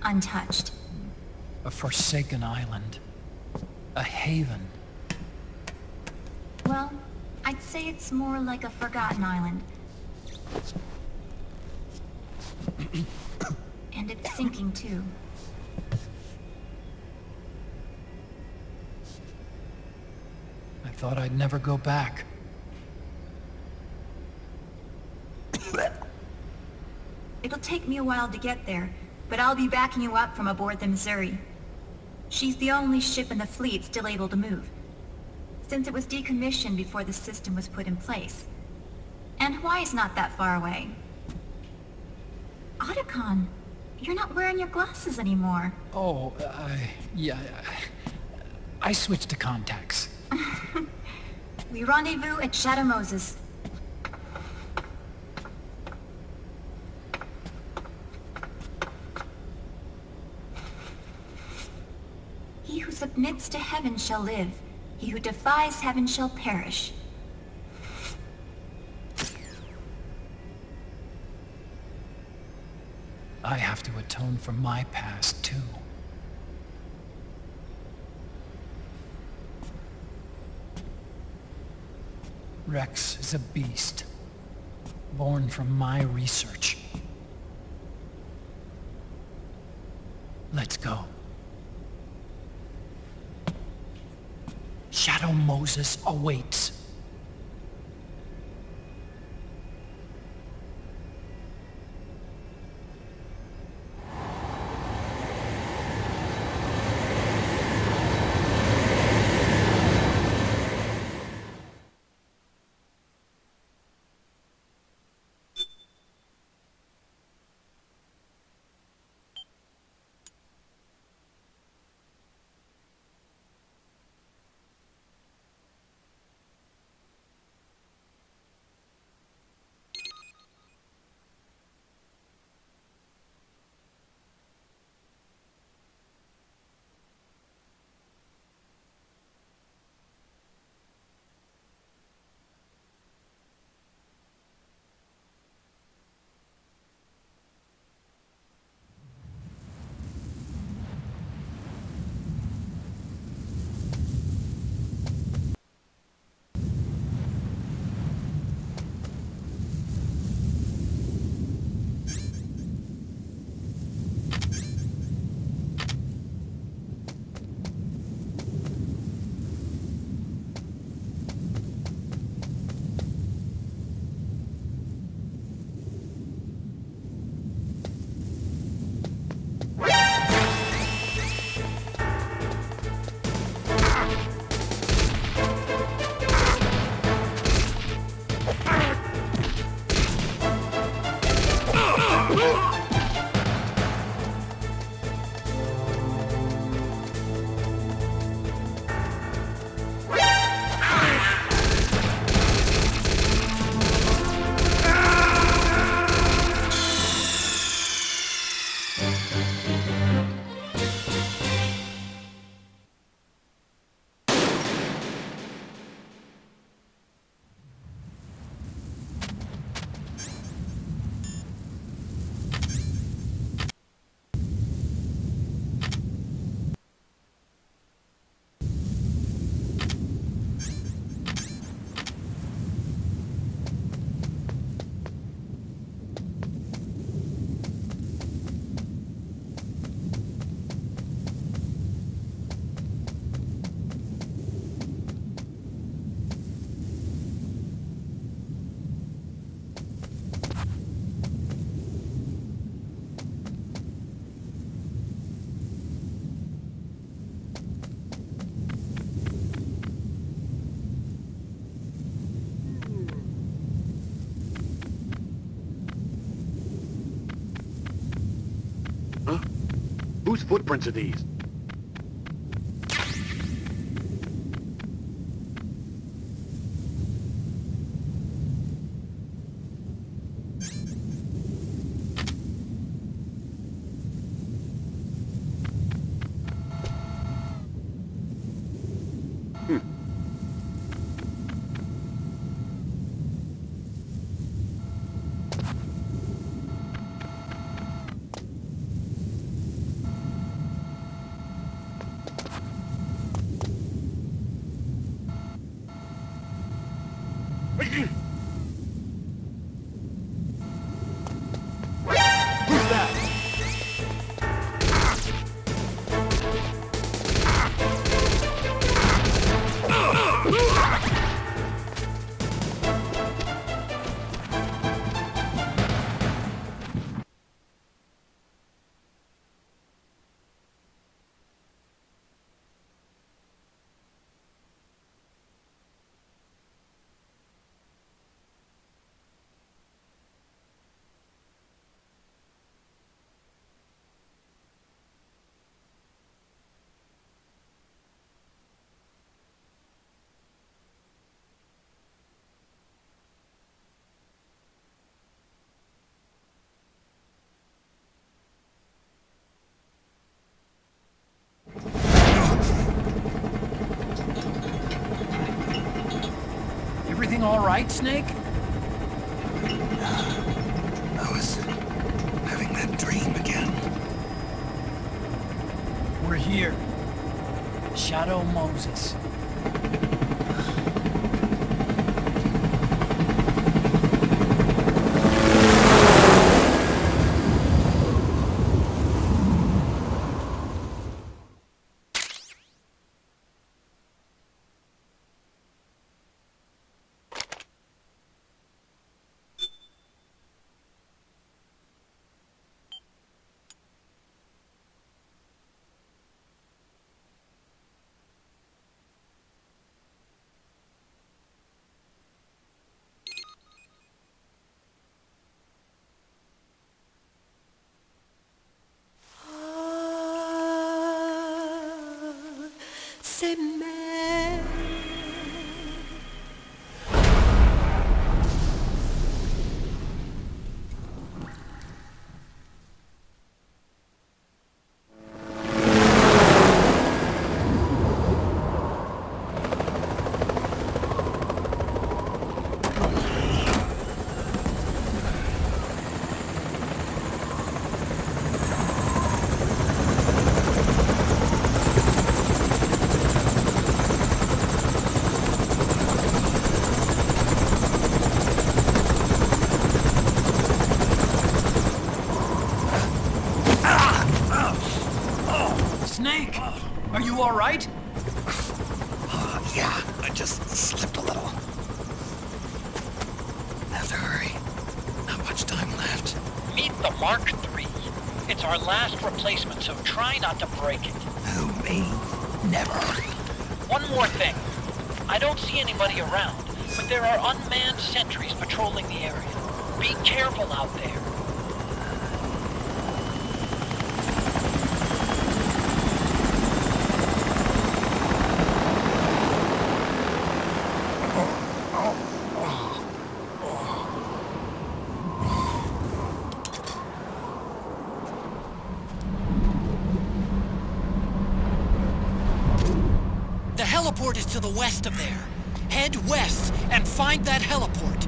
Untouched. A forsaken island. A haven. Well, I'd say it's more like a forgotten island. And it's sinking too. I thought I'd never go back. It'll take me a while to get there, but I'll be backing you up from aboard the Missouri. She's the only ship in the fleet still able to move, since it was decommissioned before the system was put in place. And Hawaii's not that far away. Otacon, you're not wearing your glasses anymore. Oh, yeah. I switched to contacts. We rendezvous at Shadow Moses. He who submits to heaven shall live. He who defies heaven shall perish. I have to atone for my past, too. Rex is a beast, born from my research. Let's go. Shadow Moses awaits. Whose footprints are these? right, Snake? I was having that dream again. We're here. Shadow Moses. Snake, are you all right? Yeah, I just slipped a little. Have to hurry. Not much time left. Meet the Mark III. It's our last replacement, so try not to break it. Who, me? Never. One more thing. I don't see anybody around, but there are unmanned sentries patrolling the area. Be careful out there. The heliport is to the west of there. Head west and find that heliport.